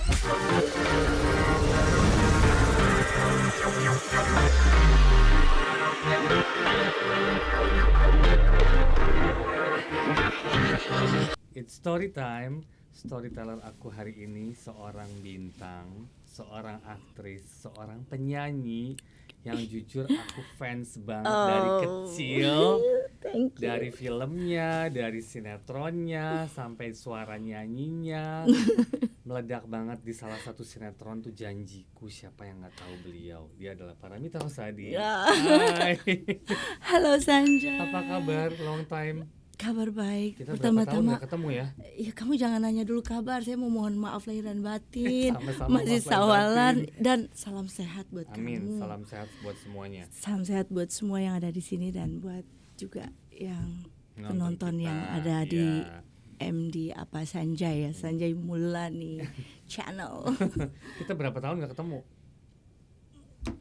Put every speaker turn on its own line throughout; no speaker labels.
It's story time. Storyteller aku hari ini seorang bintang, seorang aktris, seorang penyanyi yang jujur aku fans banget dari kecil.
Thank you.
Dari filmnya, dari sinetronnya, sampai suara nyanyinya. Meledak banget di salah satu sinetron tuh Janjiku. Siapa yang nggak tahu beliau? Dia adalah Paramitha Rusady.
Ya.
Hai.
Halo Sanja.
Apa kabar? Long time.
Kabar baik.
Kita berapa tahun
Pertama-tama,
nggak ketemu ya?
ya kamu jangan nanya dulu kabar. Saya mau mohon maaf lahir dan batin.
Sama-sama
Masih
maaf lahir
sawalan
batin.
dan salam sehat buat
Amin.
kamu.
Salam sehat buat semuanya.
Salam sehat buat semua yang ada di sini dan buat juga yang
Nonton
penonton
kita,
yang ada di
iya.
MD apa Sanjay ya, Sanjay Mulani channel.
Kita berapa tahun nggak ketemu?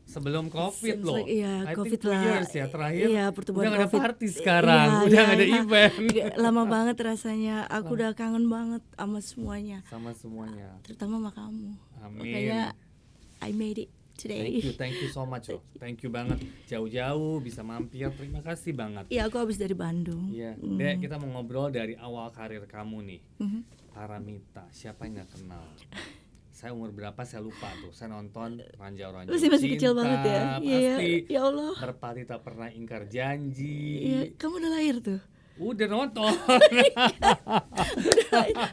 Sebelum COVID loh.
Iya,
I
COVID
think 2
lah.
years ya terakhir.
Iya, pertemuan
Udah nggak ada
COVID.
party sekarang,
Iya,
udah
iya,
nggak ada
iya.
event.
Lama banget rasanya. Aku udah kangen banget sama semuanya,
Sama semuanya.
terutama sama kamu.
Amin.
Makanya I made it today.
Thank you so much loh. Thank you banget. Jauh-jauh bisa mampir. Terima kasih banget.
Iya, aku habis dari Bandung.
Iya. Dek, kita mau ngobrol dari awal karir kamu nih.
Mhm.
Paramitha, siapa yang nggak kenal? Saya umur berapa saya lupa tuh. Saya nonton Ranjau-Ranjau
Masih kecil
Cinta,
banget ya. Iya,
pasti.
ya Allah.
Merpati tak pernah ingkar janji.
Iya, kamu udah lahir tuh.
Udah nonton.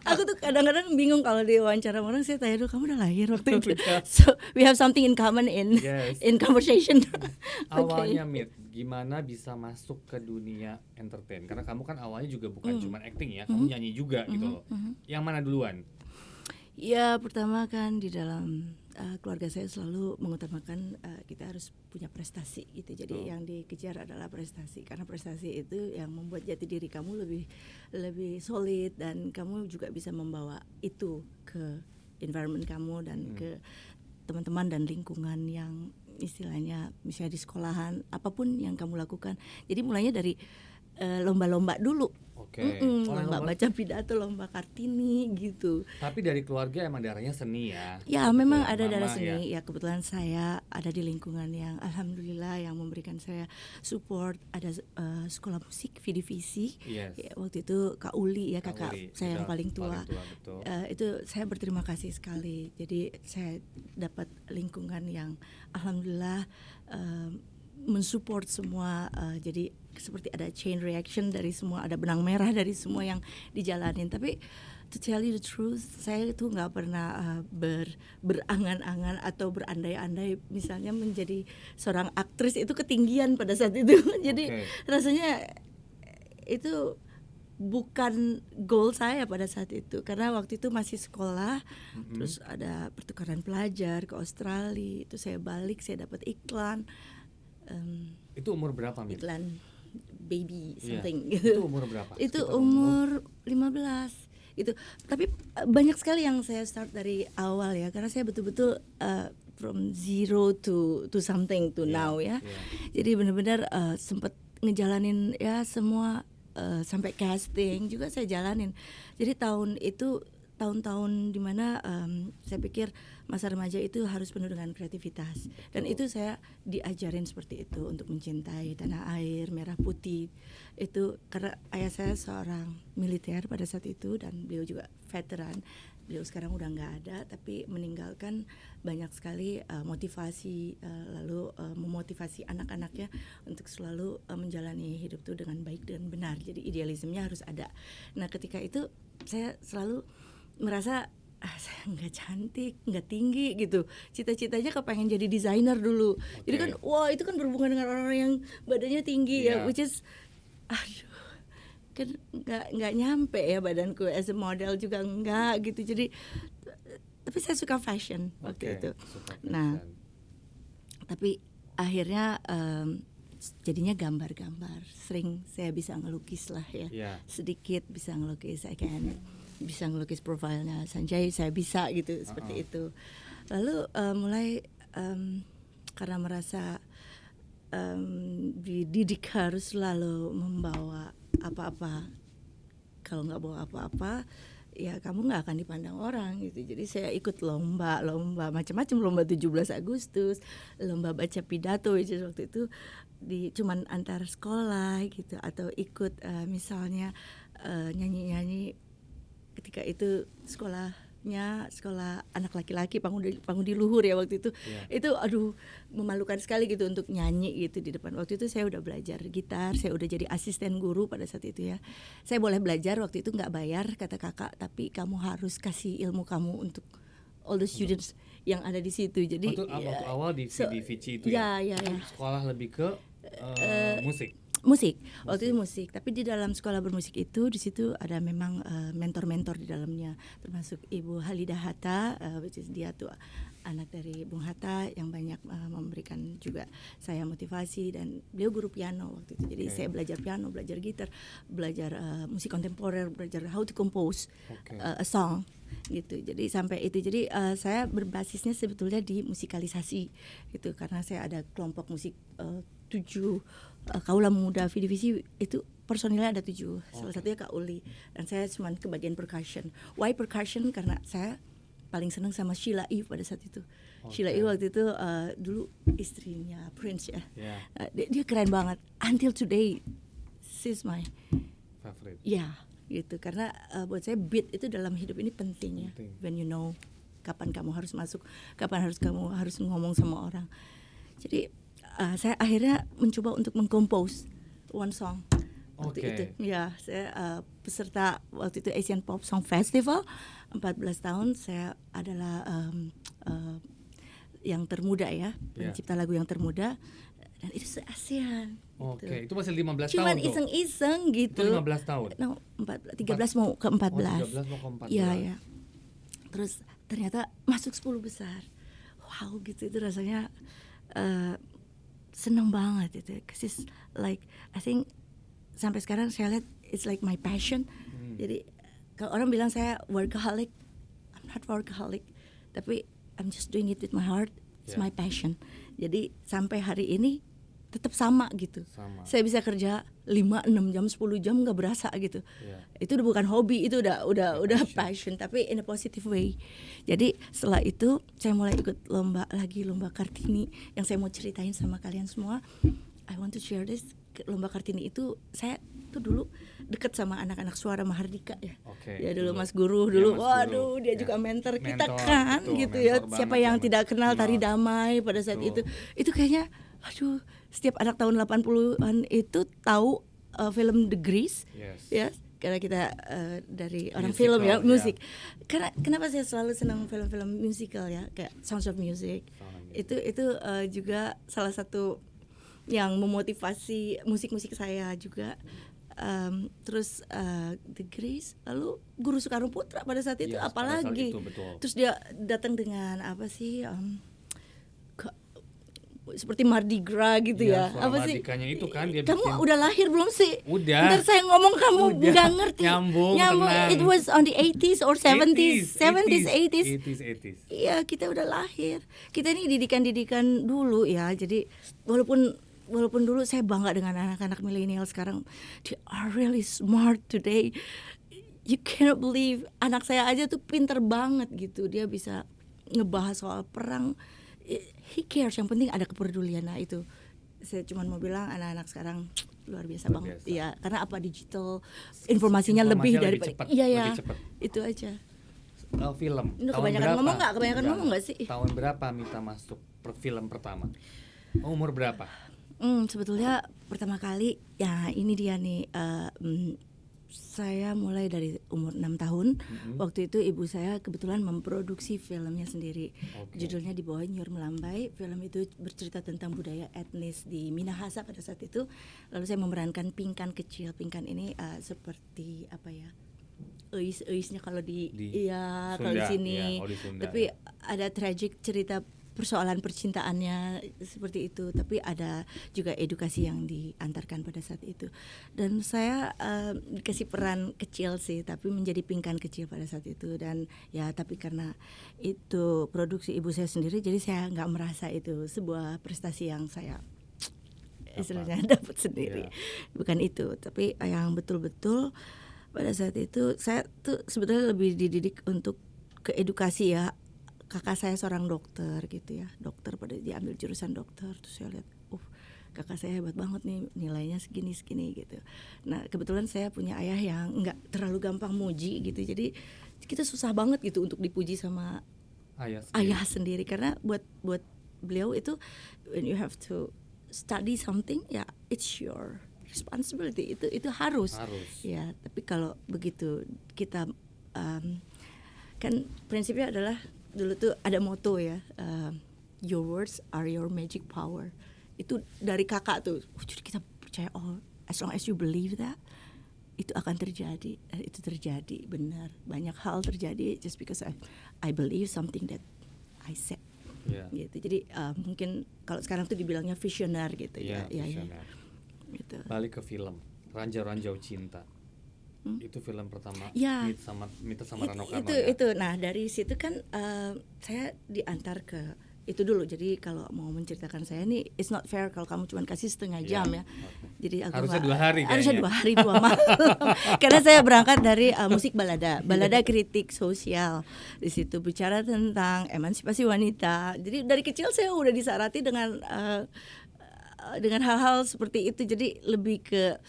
Aku tuh kadang-kadang bingung kalau di wawancara orang, saya tanya dulu kamu udah lahir waktu itu.
Udah.
So we have something in common in
Yes.
in conversation.
Awalnya Mit, gimana bisa masuk ke dunia entertain? Karena kamu kan awalnya juga bukan cuma acting ya, kamu nyanyi juga gitu loh. Yang mana duluan?
Ya pertama kan di dalam keluarga saya selalu mengutamakan kita harus punya prestasi gitu. Jadi yang dikejar adalah prestasi, karena prestasi itu yang membuat jati diri kamu lebih solid dan kamu juga bisa membawa itu ke environment kamu dan ke teman-teman dan lingkungan yang istilahnya misalnya di sekolahan, apapun yang kamu lakukan. Jadi mulainya dari lomba-lomba dulu.
Oke.
Lomba baca pidato, lomba Kartini gitu.
Tapi dari keluarga emang darahnya seni ya?
Ya memang
Betul,
ada
mama
darah seni. Ya kebetulan saya ada di lingkungan yang alhamdulillah yang memberikan saya support. Ada sekolah musik Vidivisi.
Yes.
Ya, waktu itu Kak Uli ya,
Kak
kakak
Uli,
saya yang
udah
paling tua.
betul.
Itu saya berterima kasih sekali. Jadi saya dapat lingkungan yang alhamdulillah mensupport semua. Jadi seperti ada chain reaction dari semua, ada benang merah dari semua yang dijalanin. Tapi to tell you the truth, saya itu nggak pernah berangan-angan atau berandai-andai misalnya menjadi seorang aktris itu ketinggian pada saat itu. Jadi rasanya itu bukan goal saya pada saat itu, karena waktu itu masih sekolah. Terus ada pertukaran pelajar ke Australia, itu saya balik, saya dapat iklan.
Itu umur berapa, Mit?
Iklan baby something
Iya.
gitu.
Itu umur berapa?
Itu
Sekitar
umur 15 itu. Tapi banyak sekali yang saya start dari awal ya, karena saya betul-betul from zero to something to now ya. Jadi benar-benar sempat ngejalanin ya semua sampai casting juga saya jalanin. Jadi tahun itu tahun-tahun dimana saya pikir masa remaja itu harus penuh dengan kreativitas, dan itu saya diajarin seperti itu untuk mencintai tanah air merah putih itu, karena ayah saya seorang militer pada saat itu dan beliau juga veteran. Beliau sekarang udah nggak ada, tapi meninggalkan banyak sekali motivasi, lalu memotivasi anak-anaknya untuk selalu menjalani hidup itu dengan baik dan benar. Jadi idealismenya harus ada. Nah ketika itu saya selalu merasa saya nggak cantik, nggak tinggi gitu. Cita-citanya kepengen jadi desainer dulu. Jadi kan wah itu kan berhubungan dengan orang-orang yang badannya tinggi ya, which is aduh kan nggak nyampe ya badanku, as a model juga nggak gitu. Jadi tapi saya suka fashion waktu itu. Nah tapi akhirnya jadinya gambar-gambar. Sering saya bisa ngelukis lah ya, sedikit bisa ngelukis. Saya kan bisa ngelukis profilnya Sanjay, saya bisa gitu, seperti itu. Lalu mulai karena merasa dididik harus selalu membawa apa-apa. Kalau nggak bawa apa-apa ya kamu nggak akan dipandang orang gitu. Jadi saya ikut lomba macam-macam, lomba 17 Agustus, lomba baca pidato, which is waktu itu cuman antar sekolah gitu, atau ikut misalnya nyanyi-nyanyi ketika itu sekolah anak laki-laki Pangudi Luhur ya waktu itu. Itu aduh memalukan sekali gitu untuk nyanyi gitu di depan. Waktu itu saya udah belajar gitar, saya udah jadi asisten guru pada saat itu ya. Saya boleh belajar waktu itu, nggak bayar kata kakak, tapi kamu harus kasih ilmu kamu untuk all the students yang ada di situ. Jadi
waktu awal di Vici itu
ya.
Sekolah lebih ke
musik waktu itu musik, tapi di dalam sekolah bermusik itu di situ ada memang mentor-mentor di dalamnya, termasuk Ibu Halidah Hatta, which is dia tuh anak dari Bung Hatta yang banyak memberikan juga saya motivasi, dan beliau guru piano waktu itu. Jadi saya belajar piano, belajar gitar, belajar musik kontemporer, belajar how to compose a song gitu. Jadi sampai itu, jadi saya berbasisnya sebetulnya di musikalisasi gitu, karena saya ada kelompok musik 7 Kaula Muda Vidivisi, itu personilnya ada 7, salah satunya Kak Uli, dan saya cuma ke bagian percussion. Why percussion? Karena saya paling senang sama Sheila E pada saat itu. Sheila E waktu itu dulu istrinya Prince ya. Dia keren banget. Until today, she's my
favorite.
Ya, gitu. Karena buat saya beat itu dalam hidup ini penting ya. When you know kapan kamu harus masuk, kapan kamu harus ngomong sama orang. Jadi saya akhirnya mencoba untuk mengcompose one song waktu itu. Ya, saya peserta waktu itu Asian Pop Song Festival 14 tahun. Saya adalah yang termuda ya, pencipta lagu yang termuda, dan itu se-ASEAN.
Itu masih 15 tahun.
Cuman iseng-iseng gitu.
Itu 15 tahun.
13 mau ke 14.
13 mau ke 14.
Iya. Terus ternyata masuk 10 besar. Wow, gitu, itu rasanya seneng banget itu. Cause it's like, I think sampai sekarang saya lihat it's like my passion. Jadi kalau orang bilang saya workaholic, I'm not workaholic, tapi I'm just doing it with my heart. It's my passion. Jadi sampai hari ini tetap sama gitu. Saya bisa kerja 5, 6 jam, 10 jam nggak berasa gitu. Itu udah bukan hobi, itu udah passion, tapi in a positive way. Jadi setelah itu saya mulai ikut lomba Kartini, yang saya mau ceritain sama kalian semua. I want to share this. Lomba Kartini itu saya tuh dulu deket sama anak-anak suara Mahardika ya. Ya dulu Mas Guru dulu. Waduh, dia juga mentor kita kan gitu ya. Siapa yang tidak kenal Tari Damai pada saat itu. Itu kayaknya aduh, setiap anak tahun 80-an itu tahu film The Grease, ya, karena kita dari orang musical, film ya, musik. Karena kenapa saya selalu senang film-film musical ya, kayak Sounds of Music. Itu juga salah satu yang memotivasi musik-musik saya juga. Terus The Grease, lalu Guru Soekarno Putra pada saat itu, apalagi. Terus dia datang dengan apa sih? Seperti Mardi Gras gitu ya. Apa sih?
Itu kan dia
kamu udah lahir belum sih?
Udah.
Ntar saya ngomong kamu nggak ngerti.
Nyambung.
It was on the 80s or 70s. 80s. Iya, kita udah lahir. Kita ini didikan dulu ya. Jadi walaupun dulu saya bangga dengan anak-anak milenial sekarang, they are really smart today. You cannot believe, anak saya aja tuh pinter banget gitu. Dia bisa ngebahas soal perang. He cares, yang penting ada kepedulian. Nah itu saya cuma mau bilang anak-anak sekarang luar biasa banget. Iya, karena apa, digital, informasinya lebih daripada iya itu aja.
Film.
Ini kebanyakan ngomong nggak sih?
Tahun berapa Mita masuk film pertama? Umur berapa?
Sebetulnya pertama kali ya ini dia nih. Saya mulai dari umur 6 tahun. Waktu itu ibu saya kebetulan memproduksi filmnya sendiri. Judulnya Di Bawah Nyur Melambai. Film itu bercerita tentang budaya etnis di Minahasa pada saat itu. Lalu saya memerankan Pingkan kecil. Pingkan ini seperti apa ya? Eis-eisnya kalau di Sunda, kalau di sini. Tapi ada tragic cerita persoalan percintaannya seperti itu, tapi ada juga edukasi yang diantarkan pada saat itu. Dan saya dikasih peran kecil sih, tapi menjadi Pingkan kecil pada saat itu. Dan ya tapi karena itu produksi ibu saya sendiri, jadi saya nggak merasa itu sebuah prestasi yang saya istilahnya dapat sendiri. Bukan itu, tapi yang betul-betul pada saat itu saya tuh sebetulnya lebih dididik untuk ke edukasi ya. Kakak saya seorang dokter gitu ya, dokter, pada dia ambil jurusan dokter, terus saya lihat, kakak saya hebat banget nih, nilainya segini gitu. Nah kebetulan saya punya ayah yang nggak terlalu gampang muji gitu, jadi kita susah banget gitu untuk dipuji sama ayah sendiri, karena buat beliau itu when you have to study something ya, it's your responsibility, itu harus. Ya. Tapi kalau begitu kita kan prinsipnya adalah dulu tuh ada moto ya, your words are your magic power. Itu dari kakak tuh, jadi kita percaya as long as you believe that itu akan terjadi, itu terjadi benar. Banyak hal terjadi just because I believe something that I said. Gitu. Jadi mungkin kalau sekarang tuh dibilangnya visioner gitu ya. Gitu.
Balik ke film Ranjau Cinta. Itu film pertama Mita sama Rano Karno
itu. Nah dari situ kan saya diantar ke itu dulu. Jadi kalau mau menceritakan saya ini, it's not fair kalau kamu cuma kasih setengah jam ya. Jadi aku
harusnya 2 hari kayaknya.
Harusnya 2 hari 2 malam. Karena saya berangkat dari musik balada kritik sosial. Di situ bicara tentang emansipasi wanita. Jadi dari kecil saya udah disarati dengan hal-hal seperti itu. Jadi lebih ke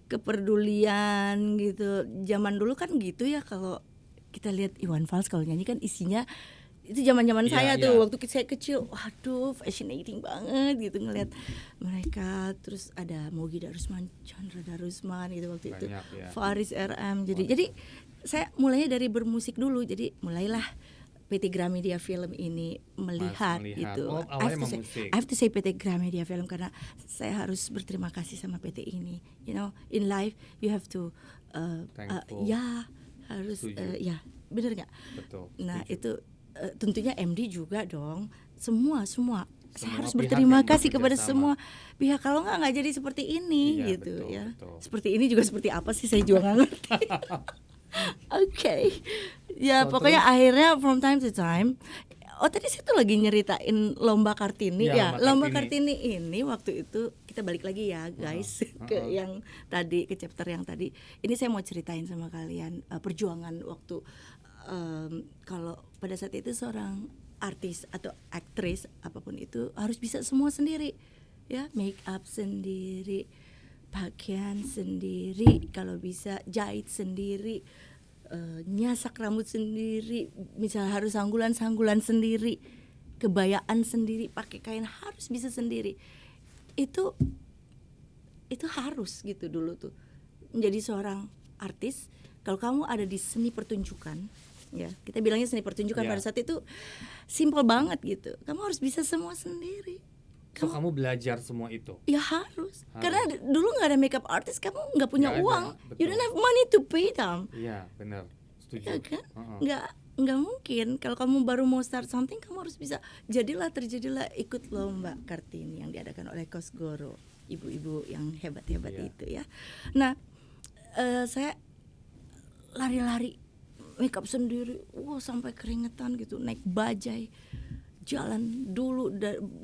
kepedulian gitu. Zaman dulu kan gitu ya, kalau kita lihat Iwan Fals kalau nyanyi kan isinya itu zaman-zaman saya tuh waktu saya kecil, waduh fascinating banget gitu ngelihat mereka. Terus ada Mogi Darusman, Chandra Darusman gitu waktu itu, Faris RM. Jadi saya mulainya dari bermusik dulu. Jadi mulailah PT Gramedia Film ini melihat gitu. I have to say PT Gramedia Film karena saya harus berterima kasih sama PT ini. You know, in life you have to harus bener nggak?
Betul.
Nah itu tentunya MD juga dong. Semua saya harus berterima kasih kepada semua pihak. Kalau nggak jadi seperti ini gitu. Betul. Seperti ini juga seperti apa sih, saya juga nggak ngerti. Okay. Ya pokoknya akhirnya from time to time. Tadi saya tuh lagi nyeritain Lomba Kartini Lomba Kartini ini waktu itu kita balik lagi ya guys ke yang tadi, ke chapter yang tadi. Ini saya mau ceritain sama kalian perjuangan waktu kalau pada saat itu seorang artis atau aktris apapun itu harus bisa semua sendiri ya, make up sendiri, pakaian sendiri, kalau bisa jahit sendiri, nyasak rambut sendiri, misalnya harus sanggulan sendiri, kebayaan sendiri, pakai kain harus bisa sendiri. Itu harus gitu dulu tuh menjadi seorang artis. Kalau kamu ada di seni pertunjukan ya, kita bilangnya seni pertunjukan pada saat itu simple banget gitu, kamu harus bisa semua sendiri.
Kamu belajar semua itu? Ya
harus. Karena dulu nggak ada makeup artist, kamu nggak punya uang, you don't have money to pay them.
Iya benar, setuju.
Ya kan? Nggak mungkin kalau kamu baru mau start something, kamu harus bisa. Terjadilah ikut Lomba Kartini yang diadakan oleh Kosgoro, ibu-ibu yang hebat-hebat itu ya. Nah saya lari-lari makeup sendiri, sampai keringetan gitu, naik bajai, jalan dulu.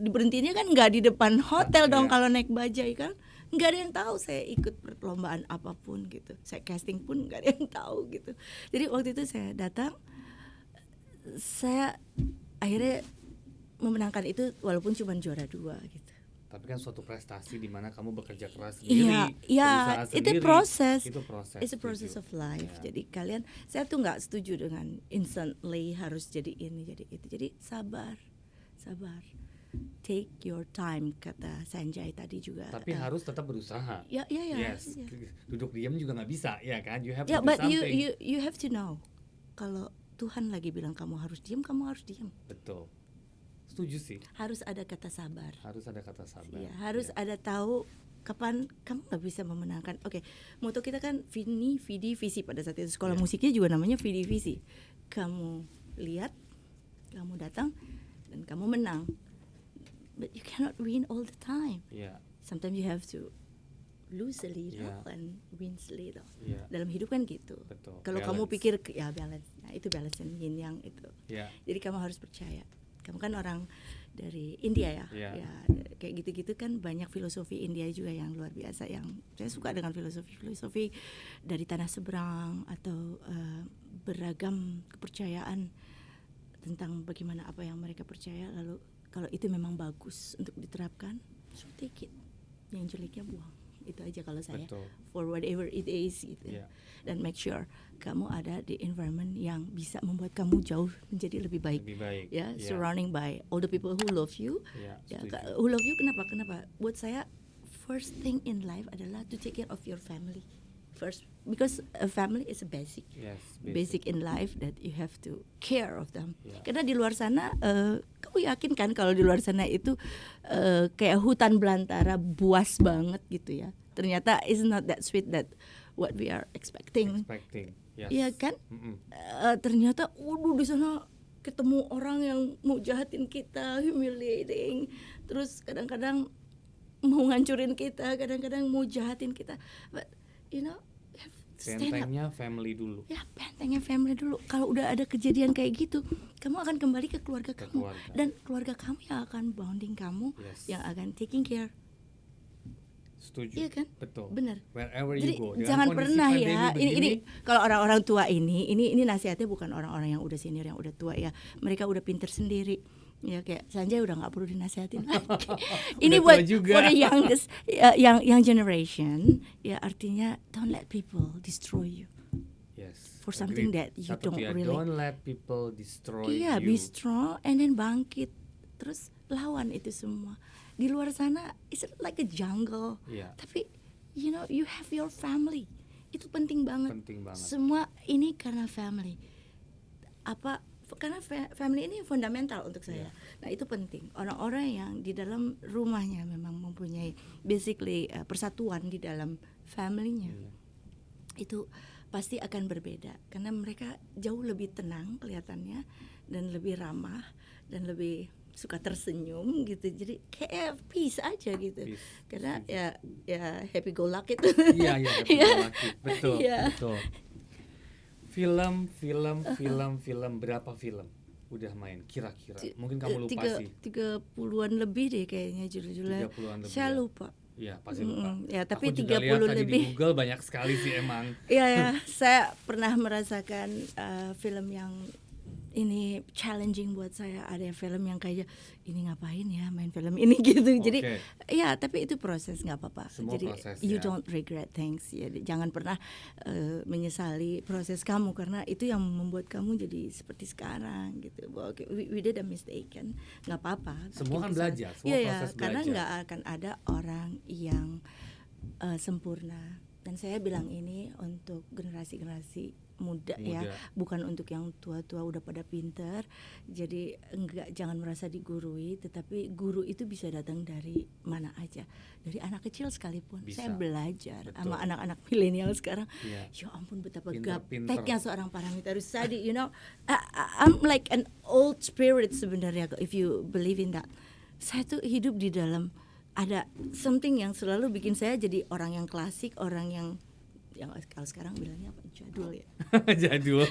Diberhentinya kan nggak di depan hotel dong kalau naik bajai kan, nggak ada yang tahu saya ikut perlombaan apapun gitu, saya casting pun nggak ada yang tahu gitu. Jadi waktu itu saya datang, saya akhirnya memenangkan itu walaupun cuma juara 2 gitu.
Tapi kan suatu prestasi di mana kamu bekerja keras sendiri.
Iya, itu proses.
It's
a process of life. Jadi kalian, saya tuh nggak setuju dengan instantly harus jadi ini jadi itu. Jadi sabar. Take your time, kata Sanjay tadi juga.
Tapi harus tetap berusaha.
Iya.
Yes. Duduk diam juga nggak bisa, ya kan? You have to do
but
something.
you have to know. Kalau Tuhan lagi bilang kamu harus diam, kamu harus diam.
Betul. Setuju sih.
Harus ada kata sabar. Ya, harus ada tahu kapan kamu nggak bisa memenangkan. Oke, moto kita kan vidi, visi pada saat itu. Sekolah musiknya juga namanya vidi, visi. Kamu lihat, kamu datang, dan kamu menang. But you cannot win all the time. Sometimes you have to lose a little and win a little. Dalam hidup kan gitu. Kalau kamu pikir balance, nah itu balance yang yin yang itu. Jadi kamu harus percaya. Kamu kan orang dari India ya,
Iya.
ya kayak gitu-gitu kan banyak filosofi India juga yang luar biasa. Yang saya suka dengan filosofi dari tanah seberang atau beragam kepercayaan tentang bagaimana apa yang mereka percaya. Lalu kalau itu memang bagus untuk diterapkan, so take it. Yang jeleknya buang. Itu aja kalau saya.
Betul.
For whatever it is gitu.
Iya.
Dan make sure kamu ada di environment yang bisa membuat kamu jauh menjadi lebih baik.
Lebih baik.
Ya,
Iya.
surrounding by all the people who love you.
Iya,
Ya,
setuju.
who love you kenapa? Buat saya first thing in life adalah to take care of your family first, because a family is a basic
Yes,
basic in life that you have to care of them.
Yeah.
Karena di luar sana, kamu yakin kan kalau di luar sana itu kayak hutan belantara buas banget gitu ya. Ternyata is not that sweet that what we are expecting.
Yes.
Iya kan?
Mm-mm.
Ternyata, di sana ketemu orang yang mau jahatin kita, humiliating, terus kadang-kadang mau ngancurin kita, kadang-kadang mau jahatin kita. But you know, have to stand up.
Bentengnya family dulu.
Ya, bentengnya family dulu. Kalau udah ada kejadian kayak gitu, kamu akan kembali ke keluarga
Ke
kamu.
keluarga.
Dan keluarga kamu yang akan bonding kamu,
Yes.
yang akan taking care.
Setuju.
Iya kan?
Betul.
Benar.
Wherever
Jadi
you go. Dengan
jangan
kondisi
pernah
pandemi
ya. Ini
begini,
kalau orang-orang tua ini nasihatnya bukan orang-orang yang udah senior, yang udah tua ya. Mereka udah pinter sendiri. Ya kayak Sanjay udah nggak perlu dinasihatin lagi. Ini
Udah tua
buat
juga.
for the youngest, yang generation. Ya artinya don't let people destroy you
Yes.
for something
agreed.
that you
Satu
don't
dia,
really.
don't let people destroy
Iya,
you.
be strong and then bangkit. Terus lawan itu semua. Di luar sana it's like a jungle.
Iya.
Tapi you know, you have your family. Itu penting banget.
Penting banget.
Semua ini karena family. Karena family ini fundamental untuk saya. Nah, itu penting. Orang-orang yang di dalam rumahnya memang mempunyai basically persatuan di dalam family-nya.
Iya.
Itu pasti akan berbeda karena mereka jauh lebih tenang kelihatannya dan lebih ramah dan lebih suka tersenyum gitu. Jadi kayak peace aja gitu.
Peace,
Karena
setuju.
ya happy go lucky itu.
Iya, happy go lucky. Betul,
Iya.
betul. Film berapa film udah main kira-kira? Mungkin kamu lupa sih.
30-an lebih deh kayaknya judul-judulnya.
30-an lebih
Saya
ya.
lupa.
Iya, pasti lupa.
Ya, tapi
Aku juga lihat
30
tadi
lebih.
di Google banyak sekali sih emang.
Iya ya, saya pernah merasakan film yang ini challenging buat saya. Ada film yang kayak ini ngapain ya main film ini gitu. Jadi
Oke.
ya tapi itu proses, nggak apa-apa.
Semua
Jadi
proses,
you
ya.
don't regret things. Ya, jangan pernah menyesali proses kamu karena itu yang membuat kamu jadi seperti sekarang gitu. Bahwa we did a mistake kan, nggak apa-apa.
Semua kan
Makin kesana.
belajar, semua
Iya,
proses
karena
belajar.
nggak akan ada orang yang sempurna. Dan saya bilang ini untuk generasi-generasi muda ya, bukan untuk yang tua-tua udah pada pinter. Jadi jangan merasa digurui, tetapi guru itu bisa datang dari mana aja, dari anak kecil sekalipun.
Bisa.
Saya belajar
Betul.
sama anak-anak milenial sekarang.
Iya.
Ya ampun betapa
Pinter-pinter.
gapteknya seorang paramita Rusadi, you know. I'm like an old spirit sebenarnya if you believe in that. Saya tuh hidup di dalam ada something yang selalu bikin saya jadi orang yang klasik, orang yang kalau sekarang bilangnya apa, jadul ya.
Jadul.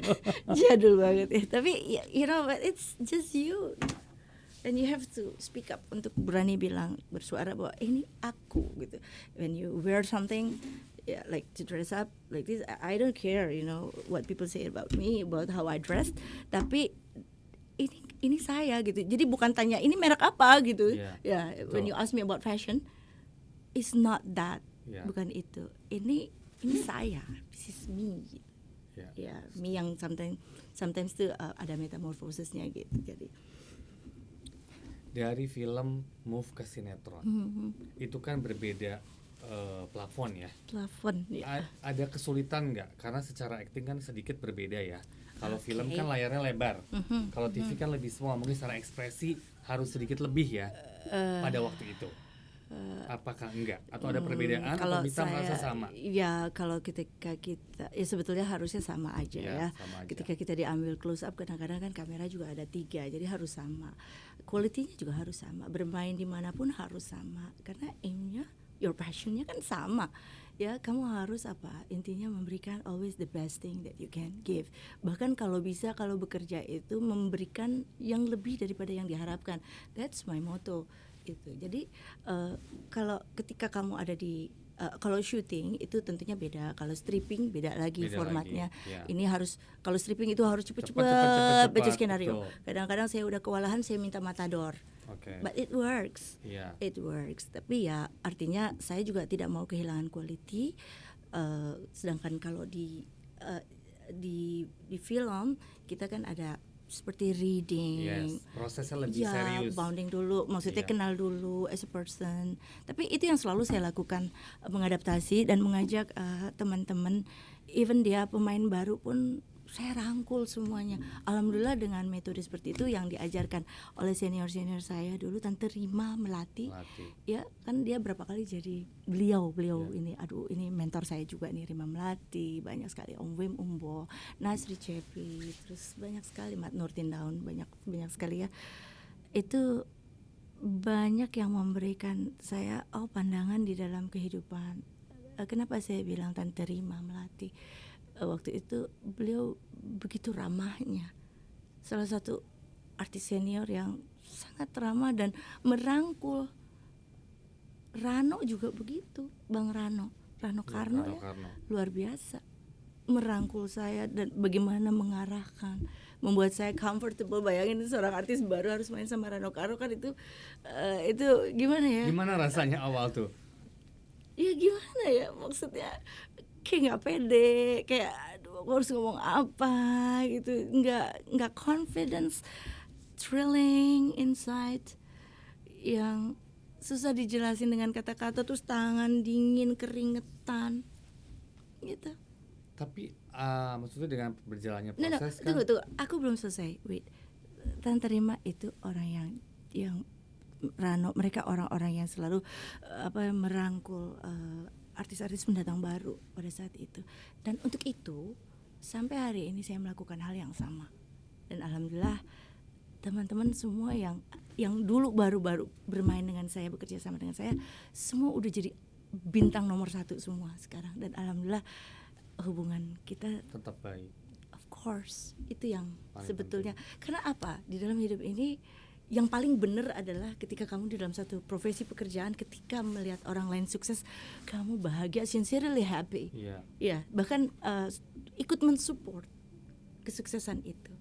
Jadul banget ya. Tapi you know, but it's just you. And you have to speak up untuk berani bilang, bersuara bahwa ini aku gitu. When you wear something like to dress up like this, I don't care, you know, what people say about me, about how I dress. Tapi ini saya gitu. Jadi bukan tanya ini merek apa gitu.
Yeah,
When you ask me about fashion, it's not that.
Yeah.
Bukan itu. Ini saya. This is me.
Yeah.
Me yang sometimes tuh ada metamorfosisnya gitu. Jadi
dari film move ke sinetron, itu kan berbeda plafon ya.
plafon ya.
Ada kesulitan nggak? Karena secara acting kan sedikit berbeda ya. Kalau
Oke.
film kan layarnya lebar, kalau TV kan lebih small. Mungkin secara ekspresi harus sedikit lebih ya pada waktu itu. Apakah enggak? Atau ada perbedaan?
Kalau
atau bisa merasa sama?
Ya kalau ketika kita ya sebetulnya harusnya sama aja ya.
Sama aja.
Ketika kita diambil close up kadang-kadang kan kamera juga ada 3, jadi harus sama. Quality-nya juga harus sama. Bermain dimanapun harus sama. Karena aim-nya, your passion-nya kan sama. ya kamu harus intinya memberikan always the best thing that you can give. Bahkan kalau bisa, kalau bekerja itu memberikan yang lebih daripada yang diharapkan. That's my motto itu. Jadi kalau ketika kamu ada di kalau syuting itu tentunya beda, kalau stripping beda lagi formatnya. Ini harus, kalau stripping itu harus cepet-cepet baca skenario. Kadang-kadang saya udah kewalahan, saya minta matador. But it works, it works. Tapi ya artinya saya juga tidak mau kehilangan quality. Sedangkan kalau di film kita kan ada seperti reading,
prosesnya lebih serius.
Bounding dulu, maksudnya kenal dulu as a person. Tapi itu yang selalu saya lakukan, mengadaptasi dan mengajak teman-teman, even dia pemain baru pun saya rangkul semuanya. Alhamdulillah dengan metode seperti itu yang diajarkan oleh senior-senior saya dulu, Tante Rima Melati. Ya kan dia berapa kali jadi beliau ini, ini mentor saya juga nih, Rima Melati, banyak sekali Om Wim Umbo, Nasri Cepi, terus banyak sekali Mat Nurtin Daun, banyak sekali ya. Itu banyak yang memberikan saya pandangan di dalam kehidupan. Kenapa saya bilang Tante Rima Melati? Waktu itu beliau begitu ramahnya, salah satu artis senior yang sangat ramah dan merangkul. Rano juga begitu, Bang Rano Karno ya, luar biasa merangkul saya dan bagaimana mengarahkan, membuat saya comfortable. Bayangin seorang artis baru harus main sama Rano Karno kan itu gimana ya?
Gimana rasanya awal tuh?
Ya gimana ya, maksudnya kayak nggak pede, kayak aduh aku harus ngomong apa gitu, nggak confidence, thrilling inside, yang susah dijelasin dengan kata-kata, terus tangan dingin, keringetan gitu.
Tapi maksudnya dengan berjalannya proses
tunggu, aku belum selesai. Wait, Tante Rima itu orang yang Rano, mereka orang-orang yang selalu merangkul artis-artis pendatang baru pada saat itu. Dan untuk itu sampai hari ini saya melakukan hal yang sama. Dan alhamdulillah teman-teman semua yang dulu baru-baru bermain dengan saya, bekerja sama dengan saya, semua udah jadi bintang nomor 1 semua sekarang. Dan alhamdulillah hubungan kita
tetap baik.
Of course, itu yang paling sebetulnya penting. Karena apa? Di dalam hidup ini yang paling benar adalah ketika kamu di dalam satu profesi pekerjaan, ketika melihat orang lain sukses, kamu bahagia, sincerely happy. Ya, bahkan ikut mensupport kesuksesan itu.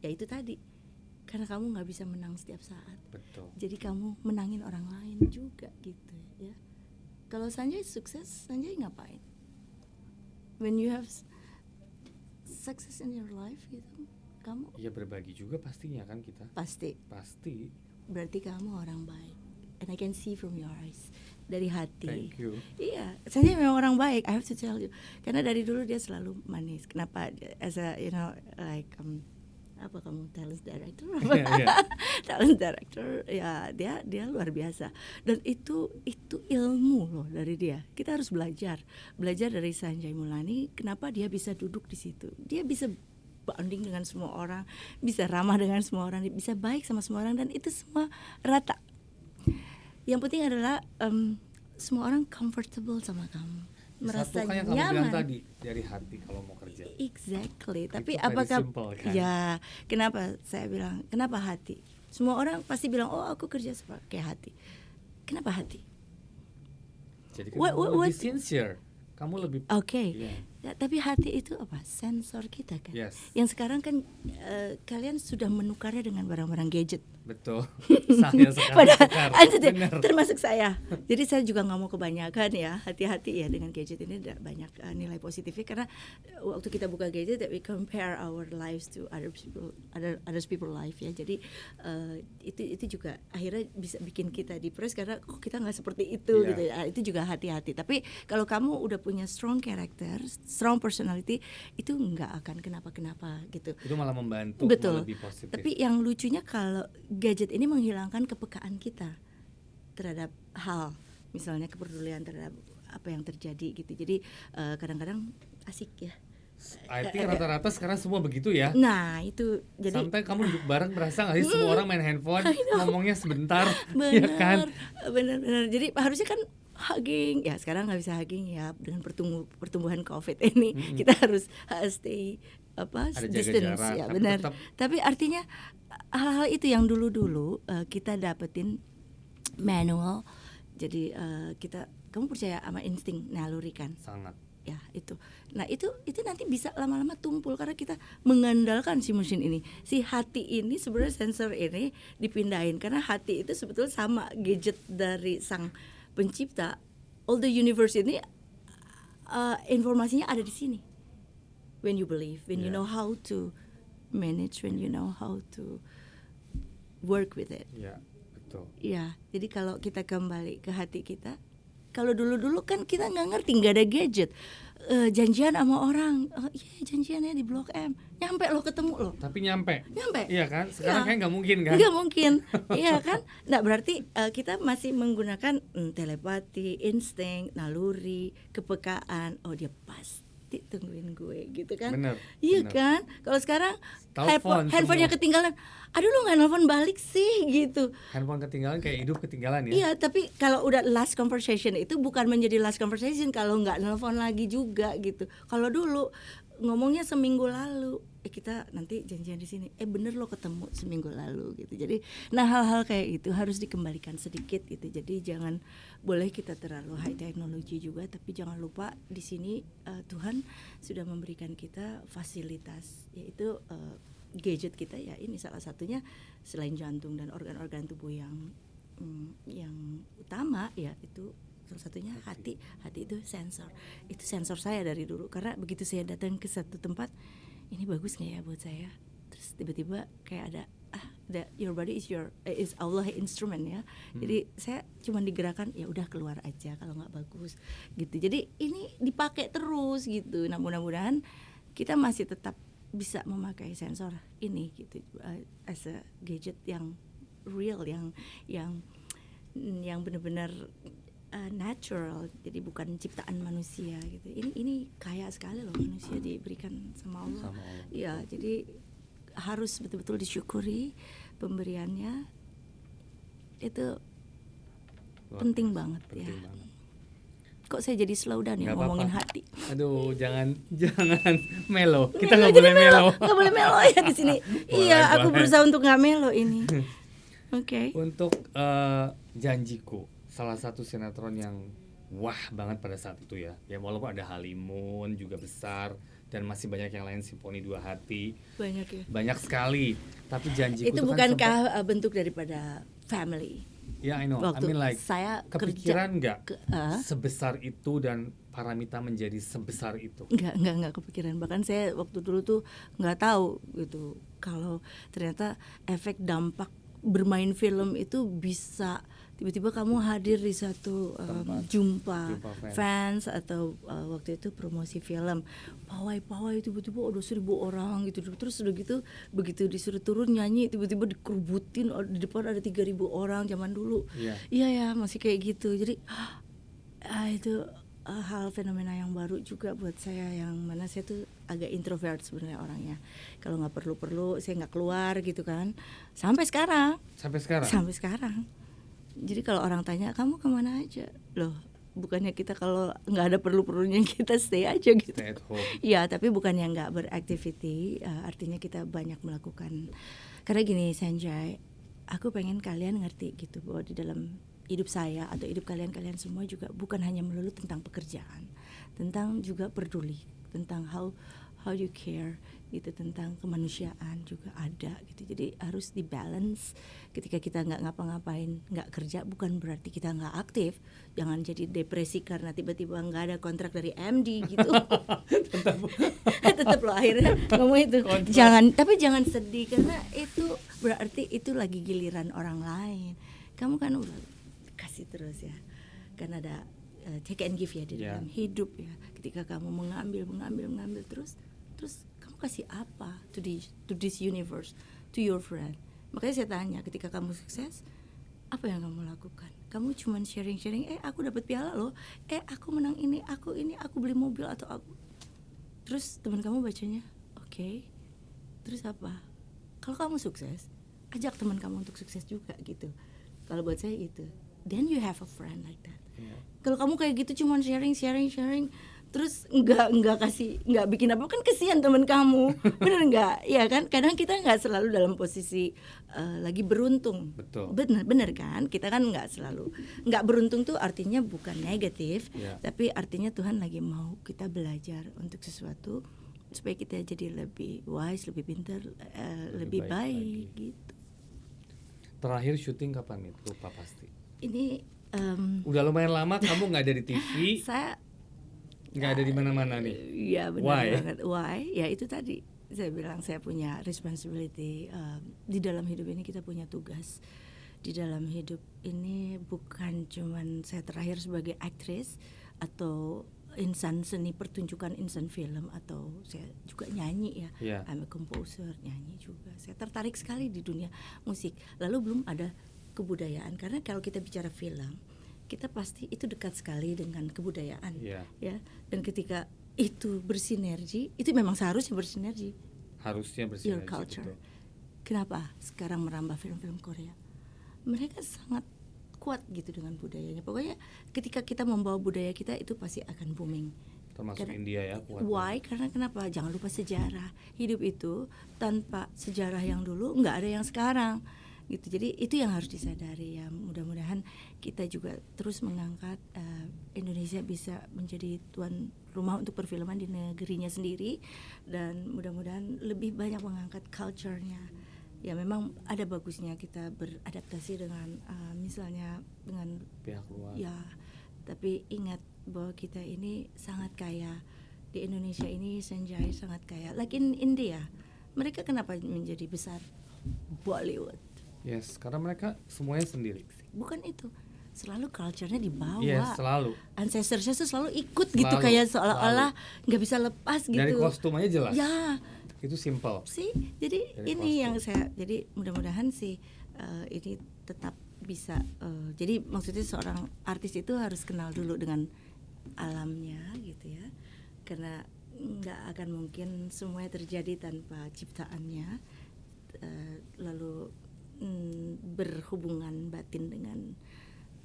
Ya itu tadi, karena kamu nggak bisa menang setiap saat.
Betul.
Jadi kamu menangin orang lain juga gitu ya. Kalau Sanjay sukses, Sanjay ngapain? When you have success in your life gitu, kamu
ya berbagi juga pastinya kan kita.
Pasti. Berarti kamu orang baik. And I can see from your eyes, dari hati.
Thank you.
Iya, Sanjay memang orang baik. I have to tell you. Karena dari dulu dia selalu manis. Kenapa? As a like apa kamu talent director? Talent director. Ya dia luar biasa. Dan itu ilmu loh dari dia. Kita harus belajar dari Sanjay Mulani. Kenapa dia bisa duduk di situ? Dia bisa bonding dengan semua orang, bisa ramah dengan semua orang, bisa baik sama semua orang, dan itu semua rata. Yang penting adalah semua orang comfortable sama kamu, merasa
kan yang
nyaman.
Kamu bilang tadi dari hati kalau mau kerja.
Exactly.
Itu
tapi
apakah simple, kan?
Ya kenapa saya bilang kenapa hati? Semua orang pasti bilang aku kerja pakai hati. Kenapa hati?
Jadi kamu lebih sincere. Kamu lebih
Ya, tapi hati itu apa? Sensor kita kan. Yang sekarang kan kalian sudah menukarnya dengan barang-barang gadget.
Betul. Saya sekarang
termasuk saya. Jadi saya juga nggak mau kebanyakan ya. Hati-hati ya dengan gadget ini, banyak nilai positifnya, karena waktu kita buka gadget that we compare our lives to other people life ya. Jadi itu juga akhirnya bisa bikin kita depressed karena kok kita nggak seperti itu gitu ya. Itu juga hati-hati. Tapi kalau kamu udah punya strong character, strong personality, itu nggak akan kenapa-kenapa gitu.
Itu malah membantu.
Betul.
Lebih positif.
Tapi yang lucunya kalau gadget ini menghilangkan kepekaan kita terhadap hal, misalnya kepedulian terhadap apa yang terjadi gitu. Jadi kadang-kadang asik ya.
I think rata-rata sekarang semua begitu ya.
Nah itu jadi
sampai kamu duduk bareng berasa nggak sih semua orang main handphone, ngomongnya sebentar.
Benar,
ya kan?
Benar. Jadi harusnya kan hugging. Ya sekarang nggak bisa hugging ya dengan pertumbuhan COVID ini. Kita harus stay
Ada jaga
distance
jarak,
ya
tapi
benar.
tetap
Tapi artinya hal-hal itu yang dulu-dulu kita dapetin manual. Jadi kamu percaya sama insting naluri kan?
sangat.
Ya itu. Nah itu nanti bisa lama-lama tumpul karena kita mengandalkan si mesin ini, si hati ini sebenarnya sensor ini dipindahin karena hati itu sebetulnya sama gadget dari sang pencipta. All the universe ini informasinya ada di sini. When you believe, when you know how to manage, when you know how to work with it.
Ya, betul.
Ya, jadi kalau kita kembali ke hati kita, kalau dulu-dulu kan kita nggak ngerti, nggak ada gadget, janjian sama orang, janjiannya di Blok M, nyampe lo ketemu lo,
Tapi nyampe.
nyampe,
Iya kan? Sekarang
Iya.
kayak nggak mungkin kan?
nggak mungkin, iya kan? Nah berarti kita masih menggunakan telepati, insting, naluri, kepekaan, oh dia pasti tungguin gue gitu kan?
Bener,
Iya
bener.
kan? Kalau sekarang
Telepon
handphonenya
semua.
ketinggalan, aduh lu nggak nelfon balik sih gitu.
Handphone ketinggalan kayak hidup ketinggalan ya.
Iya, tapi kalau udah last conversation itu bukan menjadi last conversation kalau nggak nelpon lagi juga gitu. Kalau dulu ngomongnya seminggu lalu, kita nanti janjian di sini. Bener lo ketemu seminggu lalu gitu. Jadi, nah hal-hal kayak itu harus dikembalikan sedikit gitu. Jadi jangan boleh kita terlalu high technology juga, tapi jangan lupa di sini Tuhan sudah memberikan kita fasilitas, yaitu gadget kita ya ini salah satunya selain jantung dan organ-organ tubuh yang utama ya itu salah satunya hati itu sensor saya dari dulu karena begitu saya datang ke satu tempat ini bagus nggak ya buat saya terus tiba-tiba kayak ada your body is Allah instrument ya jadi saya cuma digerakkan ya udah keluar aja kalau nggak bagus gitu jadi ini dipakai terus gitu nah mudah-mudahan kita masih tetap bisa memakai sensor ini gitu as a gadget yang real yang benar-benar natural jadi bukan ciptaan manusia gitu ini kaya sekali loh manusia diberikan sama Allah. Ya jadi harus betul-betul disyukuri pemberiannya itu penting banget ya.
Banget.
Kok saya jadi slow down ya
Nggak
ngomongin
apa-apa.
hati.
Aduh, jangan melo. Kita nggak boleh melo.
Nggak boleh melo ya di sini. Iya, aku berusaha untuk nggak melo ini. Oke.
Untuk Janjiku, salah satu sinetron yang wah banget pada saat itu ya. Ya walaupun ada Halimun juga besar dan masih banyak yang lain Simfoni Dua Hati.
Banyak ya.
Banyak sekali. Tapi Janjiku
Itu
tuh
bukankah bentuk daripada family?
Ya, I know.
Waktu
I mean like
saya
kepikiran nggak
kerja,
sebesar itu dan Paramita menjadi sebesar itu?
Nggak kepikiran. Bahkan saya waktu dulu tuh nggak tahu gitu kalau ternyata efek dampak bermain film itu bisa tiba-tiba kamu hadir di satu jumpa fans atau waktu itu promosi film pawai tiba-tiba ada 1.000 orang gitu terus udah gitu begitu disuruh turun nyanyi tiba-tiba dikerubutin di depan ada 3.000 orang zaman dulu. Iya ya masih kayak gitu jadi itu hal fenomena yang baru juga buat saya yang mana saya tuh agak introvert sebenarnya orangnya kalau nggak perlu saya nggak keluar gitu kan sampai sekarang. Jadi kalau orang tanya kamu kemana aja loh bukannya kita kalau nggak ada perlu-perlunya kita stay aja gitu.
Stay at home.
Ya tapi bukannya nggak beraktiviti artinya kita banyak melakukan karena gini Sanjay aku pengen kalian ngerti gitu bahwa di dalam hidup saya atau hidup kalian semua juga bukan hanya melulu tentang pekerjaan, tentang juga peduli, tentang how you care gitu, tentang kemanusiaan juga ada gitu. Jadi harus dibalance. Ketika kita nggak ngapa-ngapain, nggak kerja bukan berarti kita nggak aktif. Jangan jadi depresi karena tiba-tiba nggak ada kontrak dari MD gitu. Tetap loh akhirnya ngomong itu. Tapi jangan sedih karena itu berarti itu lagi giliran orang lain. Kamu kan udah kasih terus ya. Kan ada take and give ya di dalam hidup ya. Ketika kamu mengambil terus kamu kasih apa to this universe, to your friend. Makanya saya tanya ketika kamu sukses apa yang kamu lakukan? Kamu cuman sharing aku dapat piala loh, aku menang ini, aku beli mobil atau aku. Terus teman kamu bacanya oke. Terus apa? Kalau kamu sukses ajak teman kamu untuk sukses juga gitu. Kalau buat saya itu then you have a friend like that.
Iya.
Kalau kamu kayak gitu cuman sharing terus nggak bikin apa, kan kesian teman kamu. Bener nggak? Ya kan, kadang kita nggak selalu dalam posisi lagi beruntung.
Betul.
Bener kan, kita kan nggak selalu. Nggak beruntung tuh artinya bukan negatif, tapi artinya Tuhan lagi mau kita belajar untuk sesuatu supaya kita jadi lebih wise, lebih pintar, lebih baik gitu.
Terakhir syuting kapan nih? Lupa pasti.
Ini
Udah lumayan lama kamu nggak ada di TV.
saya
Nggak ada di mana-mana nih.
Iya benar
Why?
banget. Why? Ya itu tadi saya bilang, saya punya responsibility. Di dalam hidup ini kita punya tugas. Di dalam hidup ini bukan cuman saya terakhir sebagai aktris atau insan seni pertunjukan, insan film, atau saya juga nyanyi ya.
Yeah.
I'm a composer, nyanyi juga. Saya tertarik sekali di dunia musik. Lalu belum ada kebudayaan, karena kalau kita bicara film, kita pasti itu dekat sekali dengan kebudayaan,
Yeah.
ya. Dan ketika itu bersinergi, itu memang seharusnya bersinergi.
Harusnya
Your
bersinergi.
culture.
Betul.
Kenapa sekarang merambah film-film Korea? Mereka sangat kuat gitu dengan budayanya. Pokoknya ketika kita membawa budaya kita, itu pasti akan booming.
Termasuk
Karena-
India ya. Kuat.
Why? Karena kenapa? Jangan lupa sejarah. Hidup itu tanpa sejarah yang dulu nggak ada yang sekarang. Gitu. Jadi itu yang harus disadari ya. Mudah-mudahan kita juga terus mengangkat Indonesia bisa menjadi tuan rumah untuk perfilman di negerinya sendiri, dan mudah-mudahan lebih banyak mengangkat culture-nya. Ya memang ada bagusnya kita beradaptasi dengan misalnya dengan
Pihak luar.
ya, tapi ingat bahwa kita ini sangat kaya. Di Indonesia ini Sanjay sangat kaya. Like in India, mereka kenapa menjadi besar? Bollywood.
Yes, karena mereka semuanya sendiri.
Bukan itu, selalu culture-nya dibawa.
Yes, selalu.
Ancestors-nya tuh selalu ikut gitu,
Selalu,
kayak seolah-olah nggak bisa lepas gitu.
Dari kostum aja jelas.
Ya,
Itu simple.
sih. Jadi
Dari
ini
kostum.
yang saya, jadi mudah-mudahan sih ini tetap bisa. Jadi maksudnya seorang artis itu harus kenal dulu dengan alamnya gitu ya, karena nggak akan mungkin semuanya terjadi tanpa ciptaannya. Lalu berhubungan batin dengan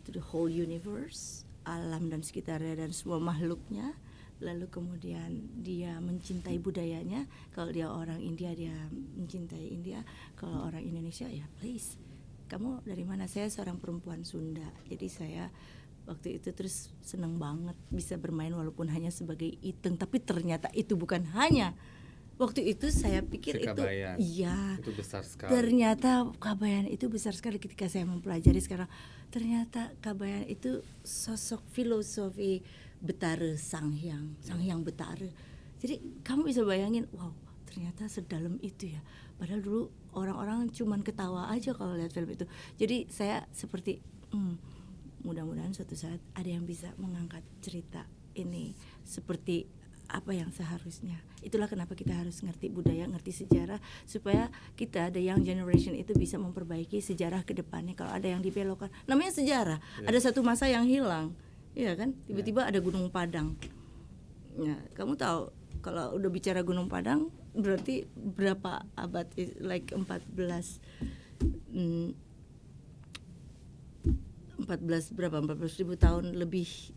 the whole universe, alam dan sekitarnya dan semua makhluknya. Lalu kemudian dia mencintai budayanya. Kalau dia orang India, dia mencintai India. Kalau orang Indonesia, ya please, kamu dari mana? Saya seorang perempuan Sunda, jadi saya waktu itu terus seneng banget bisa bermain walaupun hanya sebagai iteng. Tapi ternyata itu bukan hanya, waktu itu saya pikir
Si Kabayan.
iya,
Itu besar sekali.
ternyata Kabayan itu besar sekali. Ketika saya mempelajari sekarang, ternyata Kabayan itu sosok filosofi Betara Sang Hyang Betara. Jadi kamu bisa bayangin, wow, ternyata sedalam itu ya. Padahal dulu orang-orang cuman ketawa aja kalau lihat film itu. Jadi saya seperti mudah-mudahan suatu saat ada yang bisa mengangkat cerita ini seperti apa yang seharusnya. Itulah kenapa kita harus ngerti budaya, ngerti sejarah, supaya kita, the young generation itu bisa memperbaiki sejarah ke depannya. Kalau ada yang dibelokkan, namanya sejarah. Ada satu masa yang hilang, iya kan? Tiba-tiba ada Gunung Padang. Nah, kamu tahu kalau udah bicara Gunung Padang berarti berapa abad? Like 14 ribu tahun lebih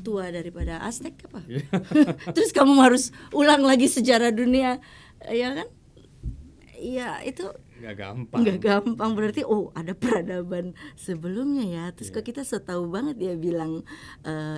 tua daripada Aztec apa? Terus kamu harus ulang lagi sejarah dunia, ya kan? Ya itu
Nggak gampang.
nggak gampang. Berarti ada peradaban sebelumnya ya. Terus kok kita setahu banget dia bilang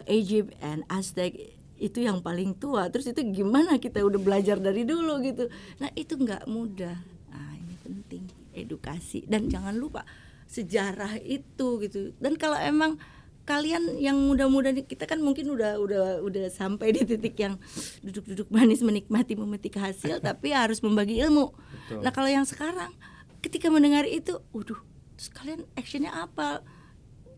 Egypt and Aztec itu yang paling tua. Terus itu gimana kita udah belajar dari dulu gitu. Nah itu nggak mudah. Nah ini penting, edukasi, dan jangan lupa sejarah itu gitu. Dan kalau emang kalian yang muda-muda, kita kan mungkin udah sampai di titik yang duduk-duduk manis menikmati memetik hasil, tapi harus membagi ilmu.
Betul.
Nah kalau yang sekarang ketika mendengar itu, terus kalian actionnya apa?